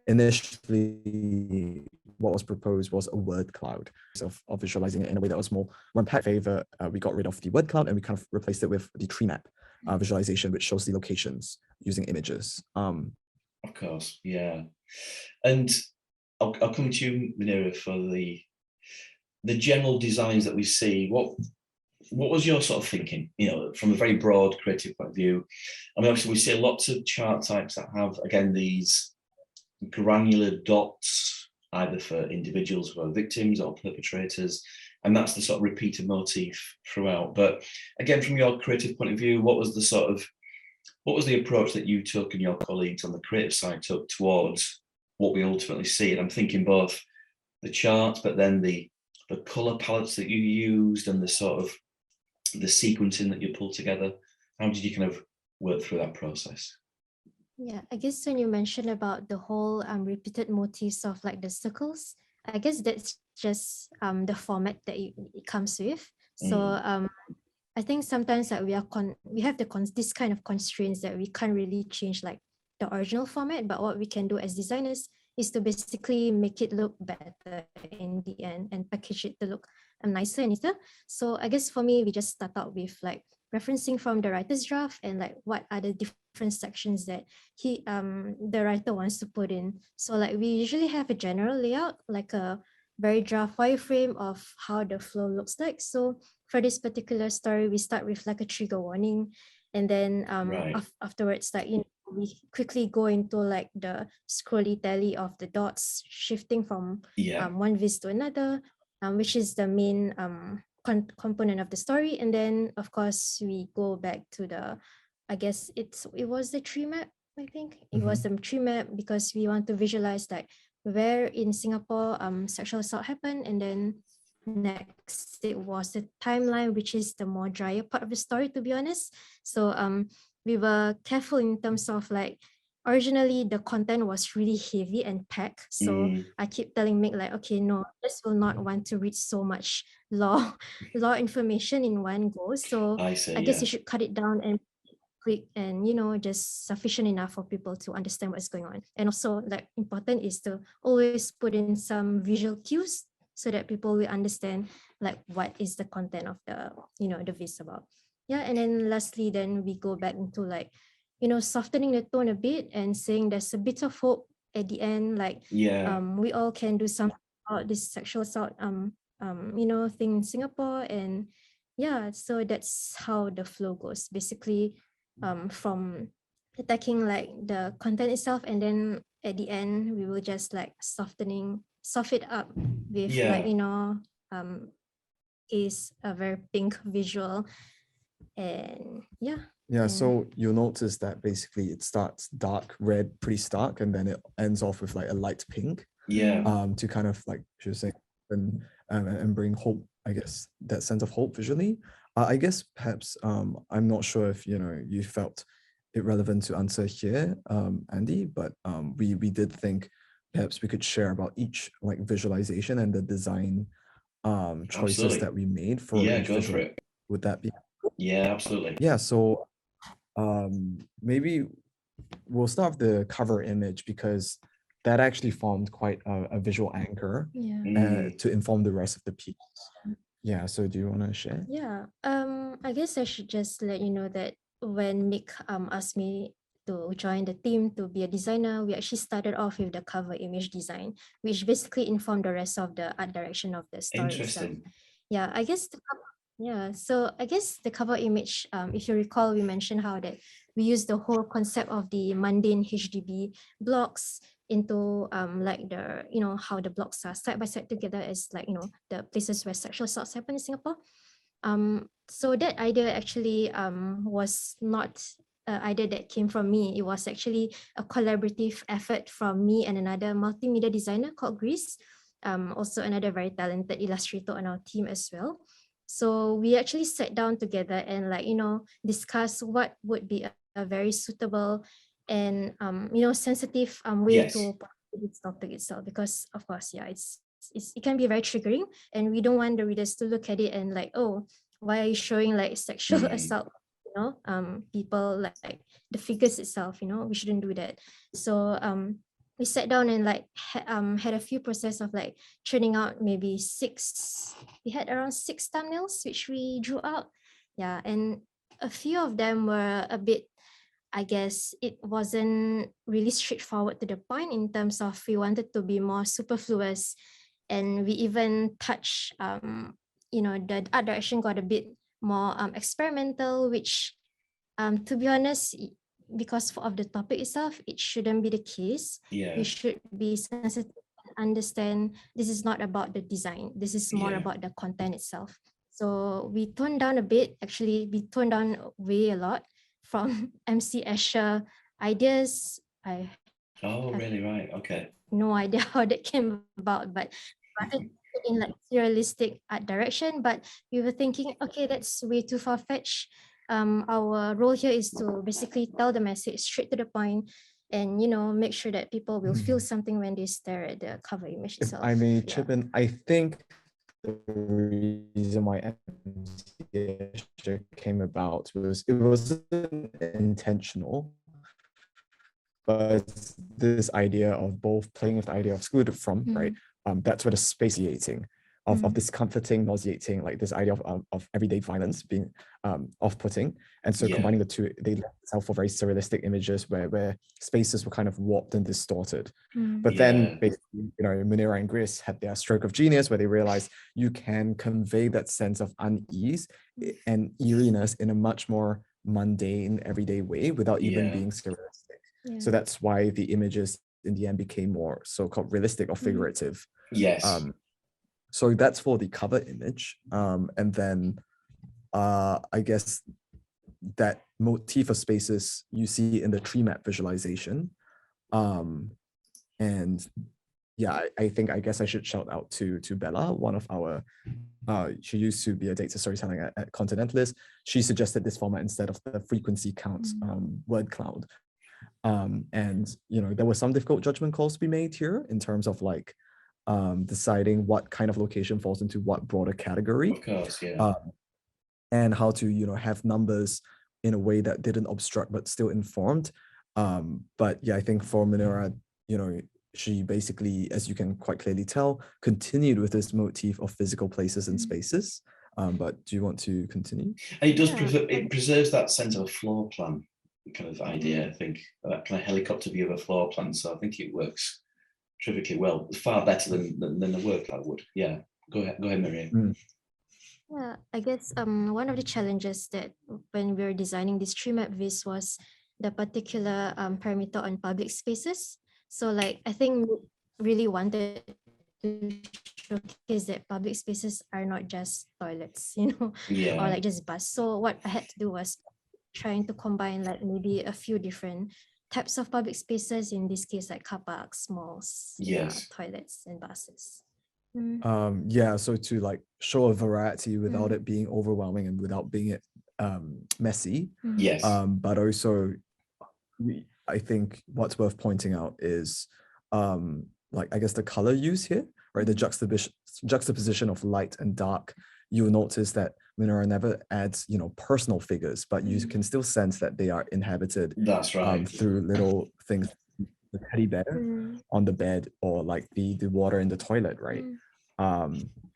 Initially, what was proposed was a word cloud of visualizing it in a way that was more one pet favor. We got rid of the word cloud and we kind of replaced it with the tree map visualization, which shows the locations using images. Of course, yeah. And I'll come to you, Munira, for the general designs that we see. What was your sort of thinking, from a very broad creative point of view? I mean, obviously we see lots of chart types that have, again, these granular dots, either for individuals who are victims or perpetrators, and that's the sort of repeated motif throughout. But again, from your creative point of view, what was the approach that you took and your colleagues on the creative side took towards what we ultimately see? And I'm thinking both the charts, but then the color palettes that you used and the sort of the sequencing that you pulled together. How did you kind of work through that process? Yeah, I guess when you mentioned about the whole repeated motifs of like the circles, I guess that's just the format that it comes with. So I think sometimes like we have this kind of constraints that we can't really change like the original format, but what we can do as designers is to basically make it look better in the end and package it to look nicer and neater. So I guess for me, we just start out with like referencing from the writer's draft and like what are the different sections that the writer wants to put in. So like we usually have a general layout, like a very draft wireframe of how the flow looks like. So for this particular story, we start with like a trigger warning, and then afterwards, like we quickly go into like the scrolly tally of the dots shifting from one vis to another, which is the main component of the story. And then of course we go back to I guess it was the tree map. I think it was the tree map because we want to visualize like where in Singapore sexual assault happened, and then next it was the timeline, which is the more drier part of the story, to be honest. So we were careful in terms of like originally the content was really heavy and packed. So I keep telling Mick like, okay, no, this will not want to read so much law information in one go. So I guess you should cut it down and quick and just sufficient enough for people to understand what's going on. And also like important is to always put in some visual cues so that people will understand like what is the content of the the vis about. Yeah, and then lastly, then we go back into like softening the tone a bit and saying there's a bit of hope at the end, like we all can do something about this sexual assault thing in Singapore. And yeah, so that's how the flow goes basically, from attacking like the content itself, and then at the end we will just like soften it up with like is a very pink visual. And so you'll notice that basically it starts dark red, pretty stark, and then it ends off with like a light pink to kind of like she was saying and bring hope, I guess, that sense of hope visually. I guess perhaps I'm not sure if you felt it relevant to answer here, Andy, but we did think perhaps we could share about each like visualization and the design choices that we made for each go visual. for it. Would that be? Yeah, absolutely. Yeah, so maybe we'll start with the cover image because that actually formed quite a visual anchor to inform the rest of the piece. Yeah, so do you want to share? Yeah, I guess I should just let you know that when Mick asked me to join the team to be a designer, we actually started off with the cover image design, which basically informed the rest of the art direction of the story itself. Yeah, I guess so I guess the cover image, if you recall, we mentioned how that we use the whole concept of the mundane HDB blocks into like the how the blocks are side by side together as like the places where sexual assaults happen in Singapore. So that idea actually was not idea that came from me. It was actually a collaborative effort from me and another multimedia designer called Grease, also another very talented illustrator on our team as well. So we actually sat down together and discuss what would be a very suitable and sensitive way Yes. to this topic itself, because of course, yeah, it can be very triggering, and we don't want the readers to look at it and like, oh, why are you showing like sexual assault, people, like the figures itself, we shouldn't do that. So we sat down and had a few process of like churning out maybe we had around 6 thumbnails which we drew out. Yeah, and a few of them were a bit, I guess it wasn't really straightforward to the point, in terms of we wanted to be more superfluous, and we even touched the art direction got a bit more experimental, which to be honest, because of the topic itself, it shouldn't be the case. Yeah. We should be sensitive and understand this is not about the design, this is more Yeah. about the content itself. So we toned down a bit, actually we toned down way a lot from MC Escher ideas. Oh, really? Right. Okay. No idea how that came about, but wanted to put in like realistic art direction, but we were thinking, okay, that's way too far-fetched. Our role here is to basically tell the message straight to the point, and make sure that people will feel something when they stare at the cover image If itself. I may Yeah. chip in, I think the reason why MC came about was it wasn't intentional, but this idea of both playing with the idea of excluded from, right? That's where the spaciating of discomforting, nauseating, like this idea of everyday violence being off-putting. And so Yeah. combining the two, they lent itself for very surrealistic images where spaces were kind of warped and distorted. But then basically, Munira and Gris had their stroke of genius where they realized you can convey that sense of unease and eeriness in a much more mundane, everyday way without even Yeah. being surrealistic. Yeah. So that's why the images in the end became more so-called realistic or figurative. Yes. So that's for the cover image. And then I guess that motif of spaces you see in the tree map visualization. And yeah, I guess I should shout out to Bella, one of our, she used to be a data storytelling at Continentalist. She suggested this format instead of the frequency count word cloud. And there were some difficult judgment calls to be made here in terms of like deciding what kind of location falls into what broader category. Of course, yeah. And how to have numbers in a way that didn't obstruct but still informed. But yeah, I think for Munira, she basically, as you can quite clearly tell, continued with this motif of physical places and spaces. But do you want to continue? And it does it preserves that sense of a floor plan kind of idea, I think, that kind of helicopter view of a floor plan. So I think it works terrifically well, far better than the work I would. Yeah, go ahead, Miriam. Yeah, I guess one of the challenges that when we were designing this tree map vis was the particular parameter on public spaces. So like I think really wanted to showcase that public spaces are not just toilets, or like just bus. So what I had to do was trying to combine like maybe a few different types of public spaces, in this case like car parks, malls, toilets and buses. Yeah, so to like show a variety without it being overwhelming and without being messy. Yes. But also I think what's worth pointing out is like I guess the color use here, right? The juxtaposition of light and dark. You'll notice that Munira never adds personal figures, but you can still sense that they are inhabited. That's right. Through little things, the teddy bear on the bed, or like the water in the toilet, right?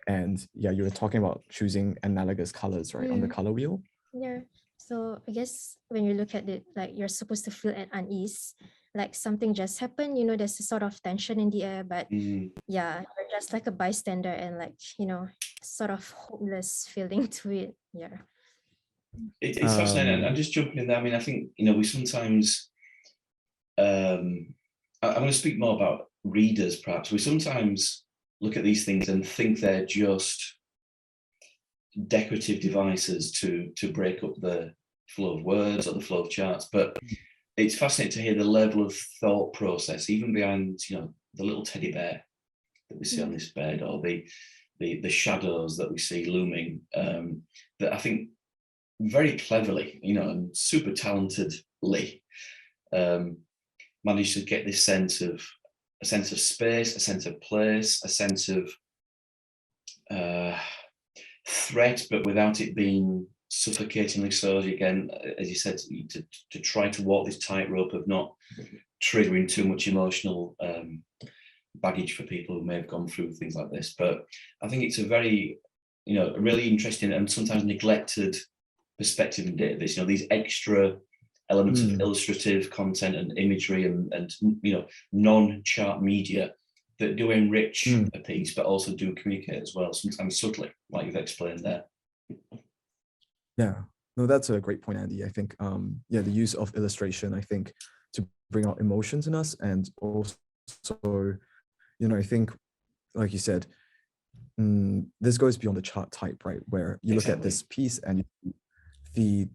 And yeah, you were talking about choosing analogous colors, right, on the color wheel. Yeah. So I guess when you look at it, like you're supposed to feel at unease, like something just happened, there's a sort of tension in the air, but yeah, you're just like a bystander and like, sort of hopeless feeling to it. Yeah. It's fascinating. I'm just jumping in there. I mean, I think, we sometimes, I'm going to speak more about readers, perhaps. We sometimes look at these things and think they're just decorative devices to break up the flow of words or the flow of charts, but it's fascinating to hear the level of thought process, even behind, you know, the little teddy bear that we see on this bed, or the shadows that we see looming, that I think very cleverly, you know, and super talentedly managed to get this sense of space, a sense of place, a sense of threat, but without it being suffocatingly so. Again, as you said, to try to walk this tightrope of not triggering too much emotional baggage for people who may have gone through things like this. But I think it's a very, you know, a really interesting and sometimes neglected perspective in data. This, you know, these extra elements of illustrative content and imagery and you know, non-chart media that do enrich a piece, but also do communicate as well, sometimes subtly, like you've explained there. Yeah, no, that's a great point, Andy. I think, yeah, the use of illustration, I think, to bring out emotions in us, and also, you know, I think, like you said, this goes beyond the chart type, right? Where you look at this piece and the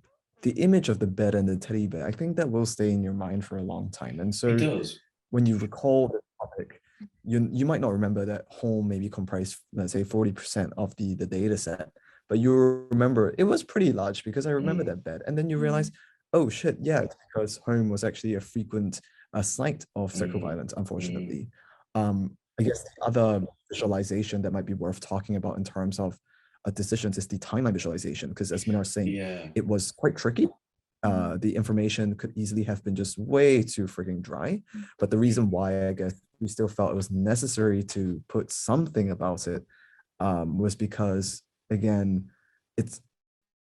image of the bed and the teddy bear, I think that will stay in your mind for a long time. And so it does. When you recall the topic, you might not remember that home maybe comprised, let's say, 40% of the data set, but you remember it was pretty large because I remember that bed. And then you realize, oh shit, yeah, it's because home was actually a frequent site of sexual violence, unfortunately. I guess the other visualization that might be worth talking about in terms of decisions is the timeline visualization, because as Minna was saying, it was quite tricky. The information could easily have been just way too freaking dry. But the reason why I guess we still felt it was necessary to put something about it was because, again,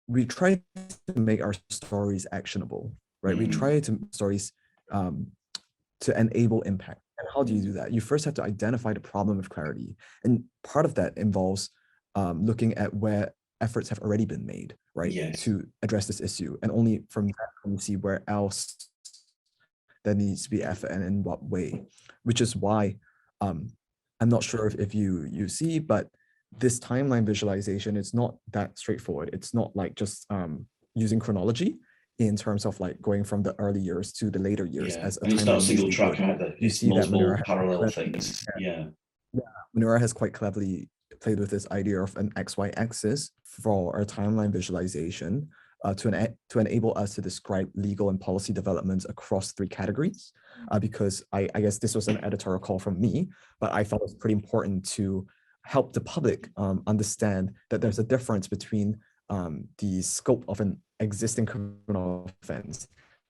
we try to make our stories actionable, right? We try to make stories to enable impact. And how do you do that? You first have to identify the problem with clarity. And part of that involves looking at where efforts have already been made, right, to address this issue. And only from that can you see where else there needs to be effort and in what way, which is why I'm not sure if you see, but this timeline visualization is not that straightforward. It's not like just using chronology in terms of like going from the early years to the later years as a and it's not a timeline single usually track would. either. You It's see that multiple parallel things. Munira has quite cleverly played with this idea of an XY axis for our timeline visualization to enable us to describe legal and policy developments across 3 categories. Because I guess this was an editorial call from me, but I thought it was pretty important to help the public understand that there's a difference between the scope of an existing criminal offense,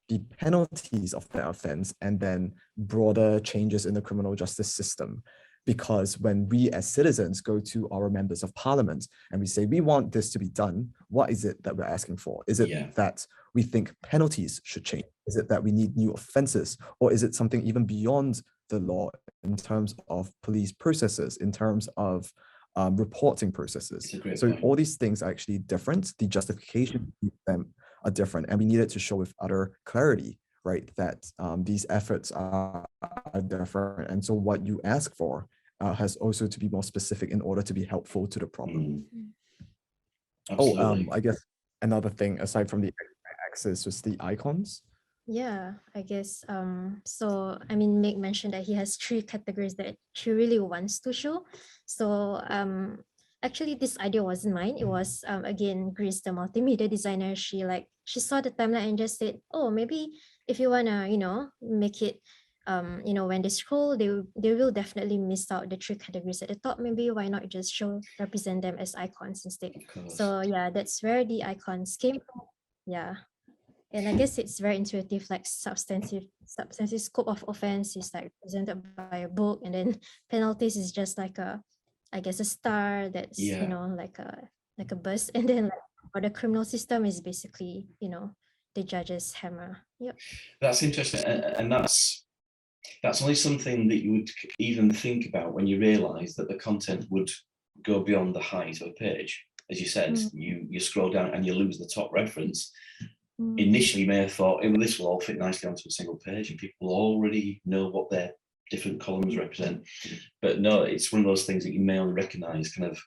the penalties of that offense, and then broader changes in the criminal justice system. Because when we as citizens go to our members of parliament and we say, we want this to be done, what is it that we're asking for? Is it that we think penalties should change? Is it that we need new offenses? Or is it something even beyond the law in terms of police processes, in terms of reporting processes? So all these things are actually different. The justification of them are different. And we needed to show with utter clarity, right, that these efforts are different. And so what you ask for has also to be more specific in order to be helpful to the problem. I guess another thing aside from the axis was the icons. Yeah, I guess. So I mean, Meg mentioned that he has 3 categories that he really wants to show. So actually this idea wasn't mine. It was again Grace, the multimedia designer. She saw the timeline and just said, oh, maybe if you wanna, you know, make it when they scroll, they will definitely miss out the 3 categories at the top. Maybe why not just represent them as icons instead? So yeah, that's where the icons came from. Yeah. And I guess it's very intuitive, like substantive scope of offense is like presented by a book, and then penalties is just like a star that's like a bus, and then for the criminal system is basically the judge's hammer. Yep. That's interesting, and that's only something that you would even think about when you realise that the content would go beyond the height of a page. As you said, you scroll down and you lose the top reference. Initially, you may have thought, this will all fit nicely onto a single page and people already know what their different columns represent. But no, it's one of those things that you may only recognise kind of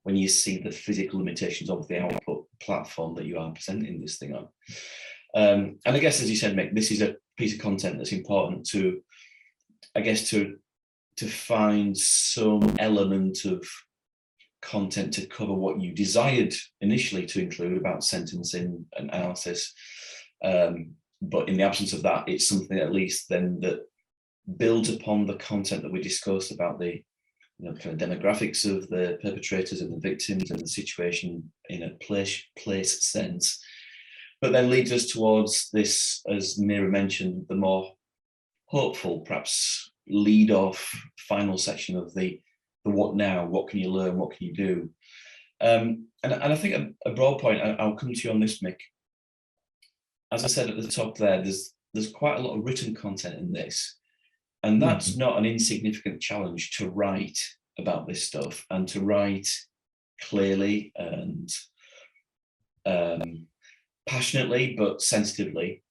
when you see the physical limitations of the output platform that you are presenting this thing on. And I guess, as you said, Mick, this is a piece of content that's important to, I guess, to find some element of content to cover what you desired initially to include about sentencing and analysis. But in the absence of that, it's something at least then that builds upon the content that we discussed about the kind of demographics of the perpetrators and the victims and the situation in a place sense, but then leads us towards this, as Mira mentioned, the more hopeful, perhaps lead off final section of the what now, what can you learn, what can you do? And I think a broad point, I'll come to you on this, Mick. As I said at the top there, there's quite a lot of written content in this. And that's not an insignificant challenge to write about this stuff and to write clearly and passionately, but sensitively.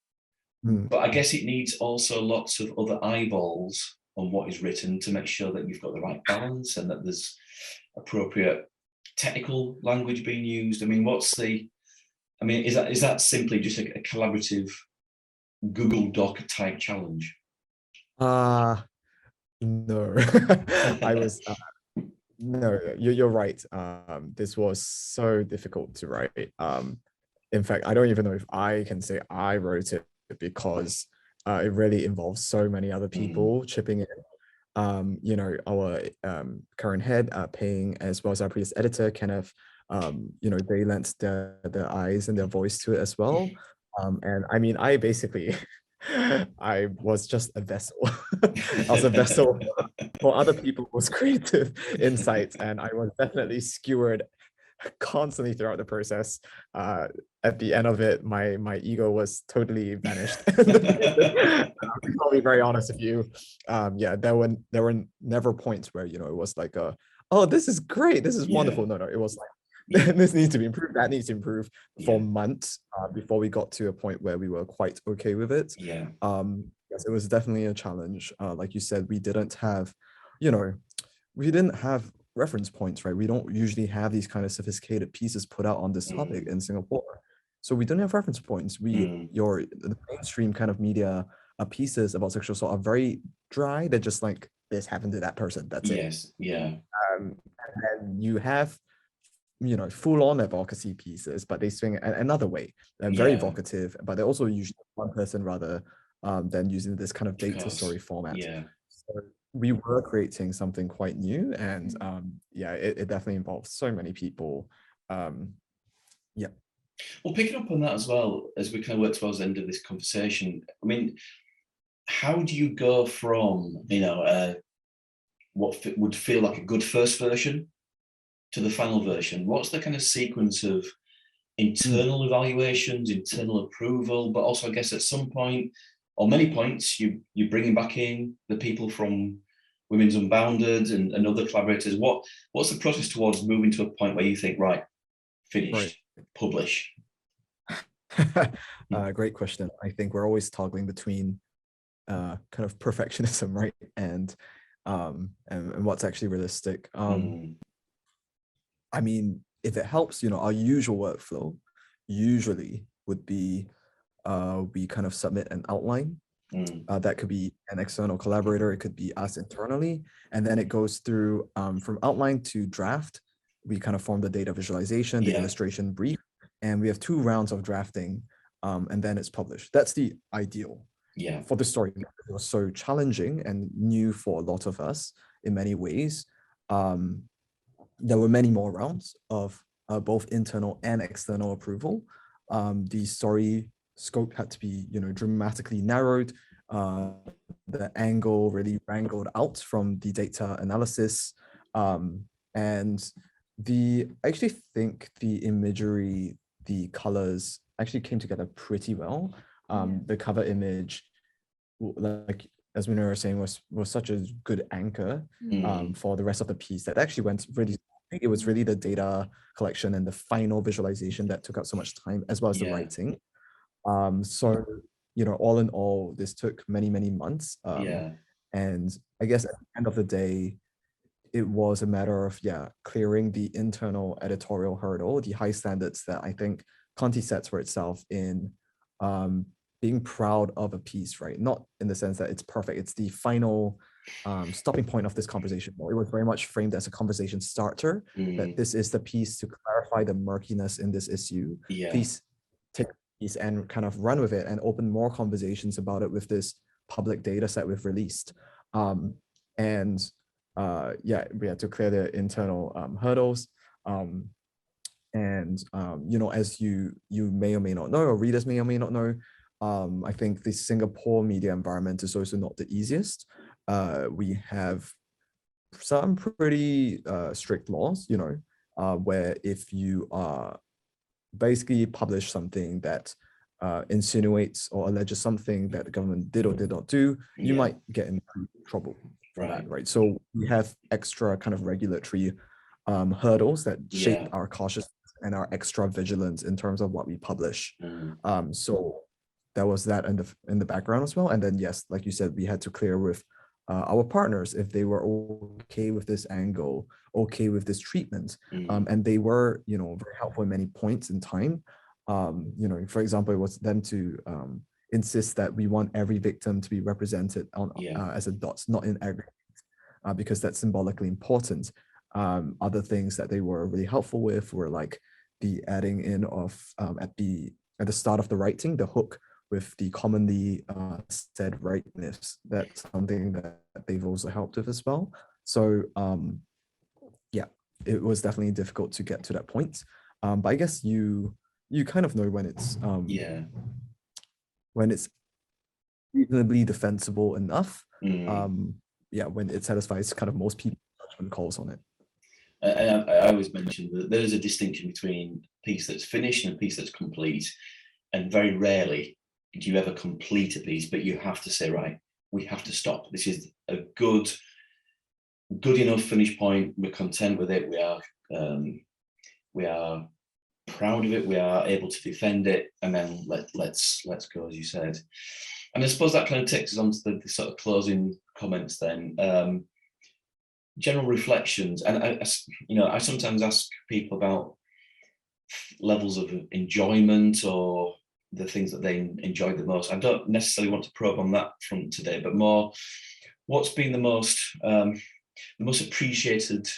But I guess it needs also lots of other eyeballs on what is written to make sure that you've got the right balance and that there's appropriate technical language being used. I mean, is that simply just a collaborative Google Doc type challenge? No. No, you're right. This was so difficult to write. In fact, I don't even know if I can say I wrote it because it really involves so many other people chipping in. Our current head, Ping, as well as our previous editor, Kenneth, they lent their eyes and their voice to it as well. And I mean, I basically, I was just a vessel. I was a vessel for other people's creative insights, and I was definitely skewered constantly throughout the process. At the end of it, my ego was totally vanished. I'll be very honest with you. There were never points where it was like oh, this is great, this is wonderful. No, it was like this needs to be improved, that needs to improve for months before we got to a point where we were quite okay with it. Yes, it was definitely a challenge. Like you said, we didn't have reference points, right? We don't usually have these kind of sophisticated pieces put out on this topic in Singapore. So we don't have reference points. The mainstream kind of media pieces about sexual assault are very dry. They're just like, this happened to that person, that's it. Yes, yeah. And you have full-on advocacy pieces, but they swing another way. They're very evocative, but they're also usually one person rather than using this kind of data story format. So we were creating something quite new, and it definitely involves so many people. Well, picking up on that as well, as we kind of work towards the end of this conversation, I mean, how do you go from what would feel like a good first version to the final version? What's the kind of sequence of internal evaluations, internal approval, but also I guess at some point or many points you're bringing back in the people from Women's Unbounded and other collaborators? What's the process towards moving to a point where you think, right, finished, publish? Great question. I think we're always toggling between kind of perfectionism, right, and what's actually realistic. I mean, if it helps, our usual workflow usually would be we kind of submit an outline. That could be an external collaborator, it could be us internally, and then it goes through from outline to draft. We kind of form the data visualization, the illustration brief, and we have 2 rounds of drafting, and then it's published. That's the ideal. For the story. It was so challenging and new for a lot of us in many ways. There were many more rounds of both internal and external approval. The story scope had to be, dramatically narrowed. The angle really wrangled out from the data analysis. And I actually think the imagery, the colors actually came together pretty well. The cover image, like as Munira was saying, was such a good anchor for the rest of the piece that actually went really. I think it was really the data collection and the final visualization that took up so much time, as well as the writing. So all in all, this took many months. And I guess at the end of the day, it was a matter of, clearing the internal editorial hurdle, the high standards that I think Conti sets for itself in being proud of a piece, right? Not in the sense that it's perfect. It's the final stopping point of this conversation. It was very much framed as a conversation starter, that this is the piece to clarify the murkiness in this issue. Yeah. Please take the piece and kind of run with it and open more conversations about it with this public data set we've released. We had to clear the internal hurdles. As you may or may not know, or readers may or may not know, I think the Singapore media environment is also not the easiest. We have some pretty strict laws, where if you basically publish something that insinuates or alleges something that the government did or did not do, you might get in trouble for that, right? So we have extra kind of regulatory hurdles that shape our cautiousness and our extra vigilance in terms of what we publish. So there was that in the background as well. And then, yes, like you said, we had to clear with our partners if they were okay with this angle, okay with this treatment. And they were, very helpful in many points in time. For example, it was them to insist that we want every victim to be represented on as a dot, not in aggregate, because that's symbolically important. Other things that they were really helpful with were like the adding in of at the start of the writing, the hook with the commonly said rightness. That's something that they've also helped with as well. So it was definitely difficult to get to that point. But I guess you kind of know when it's when it's reasonably defensible enough. When it satisfies kind of most people's judgment calls on it. I always mention that there is a distinction between a piece that's finished and a piece that's complete, and very rarely do you ever complete a piece, but you have to say, right, we have to stop. This is a good enough finish point. We're content with it. We are proud of it. We are able to defend it, and then let's go, as you said. And I suppose that kind of takes us on to the sort of closing comments then. General reflections, and I sometimes ask people about levels of enjoyment or the things that they enjoyed the most. I don't necessarily want to probe on that front today, but more, what's been the most appreciated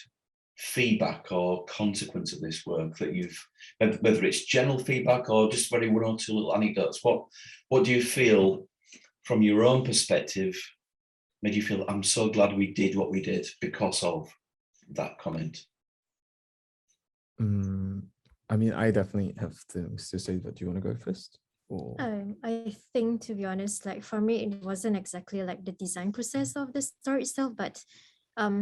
feedback or consequence of this work that you've, whether it's general feedback or just very one or two little anecdotes. What do you feel from your own perspective made you feel, I'm so glad we did what we did because of that comment? I definitely have things to say, but do you want to go first? Or... I think, to be honest, like for me, it wasn't exactly like the design process of the story itself, but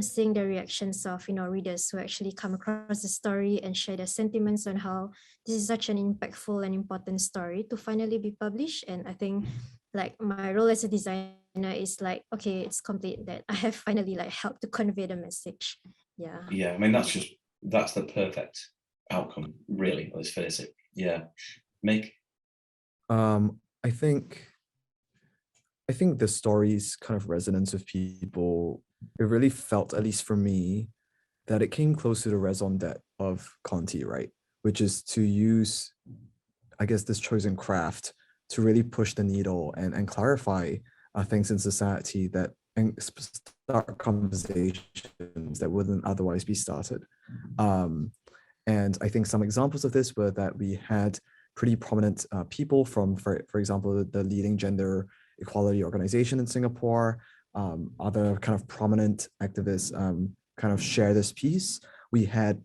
seeing the reactions of readers who actually come across the story and share their sentiments on how this is such an impactful and important story to finally be published. And I think like my role as a designer is like, okay, it's complete, that I have finally like helped to convey the message. I mean, that's the perfect outcome, really, let's face it. Mick? I think the story's kind of resonance with people, it really felt, at least for me, that it came close to the raison d'etre of Conti, right? Which is to use, I guess, this chosen craft to really push the needle and clarify things in society and start conversations that wouldn't otherwise be started. And I think some examples of this were that we had pretty prominent people from, for example, the leading gender equality organization in Singapore, other kind of prominent activists kind of share this piece. We had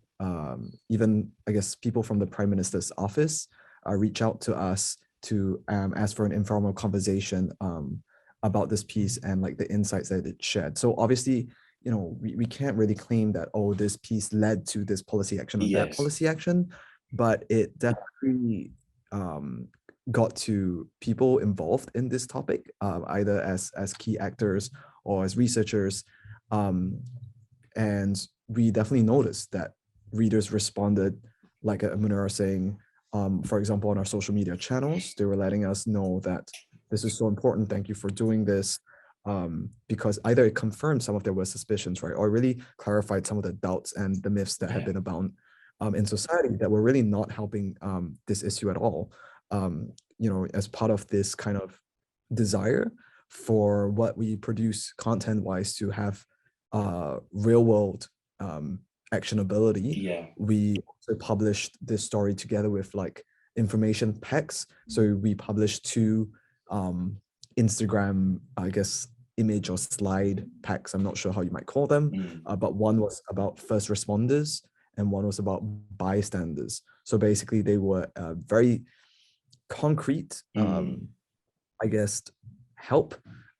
even, I guess, people from the Prime Minister's office reach out to us to ask for an informal conversation about this piece and like the insights that it shared. So obviously, we can't really claim that, oh, this piece led to this policy action or that policy action, but it definitely got to people involved in this topic, either as key actors or as researchers. And we definitely noticed that readers responded, like Munira saying, for example, on our social media channels, they were letting us know that this is so important. Thank you for doing this. because either it confirmed some of their worst suspicions, right, or really clarified some of the doubts and the myths that have been abound in society that were really not helping this issue at all. As part of this kind of desire for what we produce content-wise to have real-world actionability, we also published this story together with like information packs. So we published 2 Instagram, I guess, image or slide packs. I'm not sure how you might call them, but one was about first responders and one was about bystanders. So basically they were very concrete, I guess, help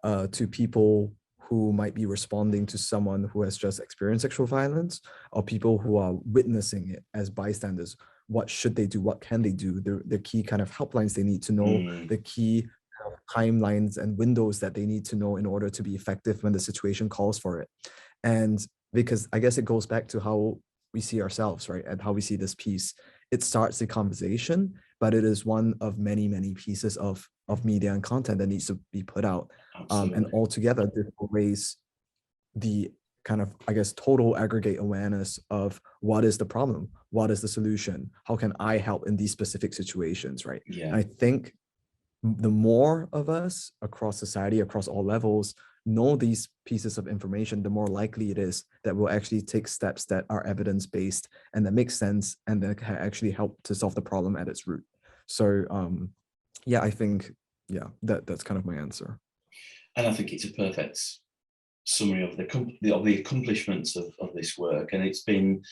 to people who might be responding to someone who has just experienced sexual violence, or people who are witnessing it as bystanders. What should they do? What can they do? The key kind of helplines they need to know, the key timelines and windows that they need to know in order to be effective when the situation calls for it. And because I guess it goes back to how we see ourselves, right? And how we see this piece. It starts the conversation, but it is one of many, many pieces of media and content that needs to be put out. And altogether, this will raise the kind of, I guess, total aggregate awareness of what is the problem, what is the solution, how can I help in these specific situations, right? And I think the more of us across society, across all levels, know these pieces of information, the more likely it is that we'll actually take steps that are evidence-based and that make sense and that can actually help to solve the problem at its root. So I think, that's kind of my answer. And I think it's a perfect summary of the accomplishments of this work. And it's been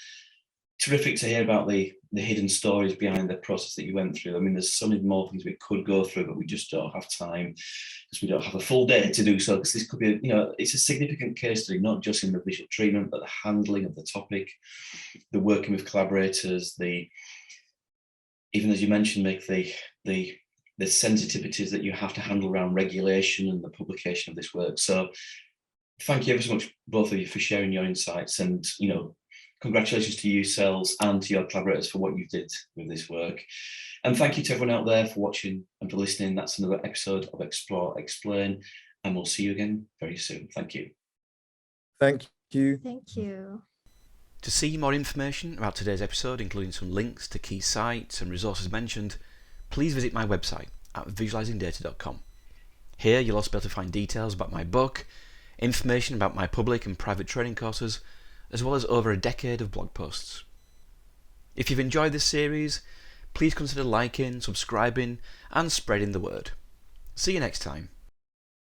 terrific to hear about the hidden stories behind the process that you went through. I mean, there's so many more things we could go through, but we just don't have time because we don't have a full day to do so. Because this could be, it's a significant case study, not just in the visual treatment, but the handling of the topic, the working with collaborators, even as you mentioned, Mick, the sensitivities that you have to handle around regulation and the publication of this work. So thank you ever so much, both of you, for sharing your insights, and congratulations to yourselves and to your collaborators for what you did with this work. And thank you to everyone out there for watching and for listening. That's another episode of Explore, Explain, and we'll see you again very soon. Thank you. Thank you. Thank you. To see more information about today's episode, including some links to key sites and resources mentioned, please visit my website at visualizingdata.com. Here you'll also be able to find details about my book, information about my public and private training courses, as well as over a decade of blog posts. If you've enjoyed this series, please consider liking, subscribing, and spreading the word. See you next time.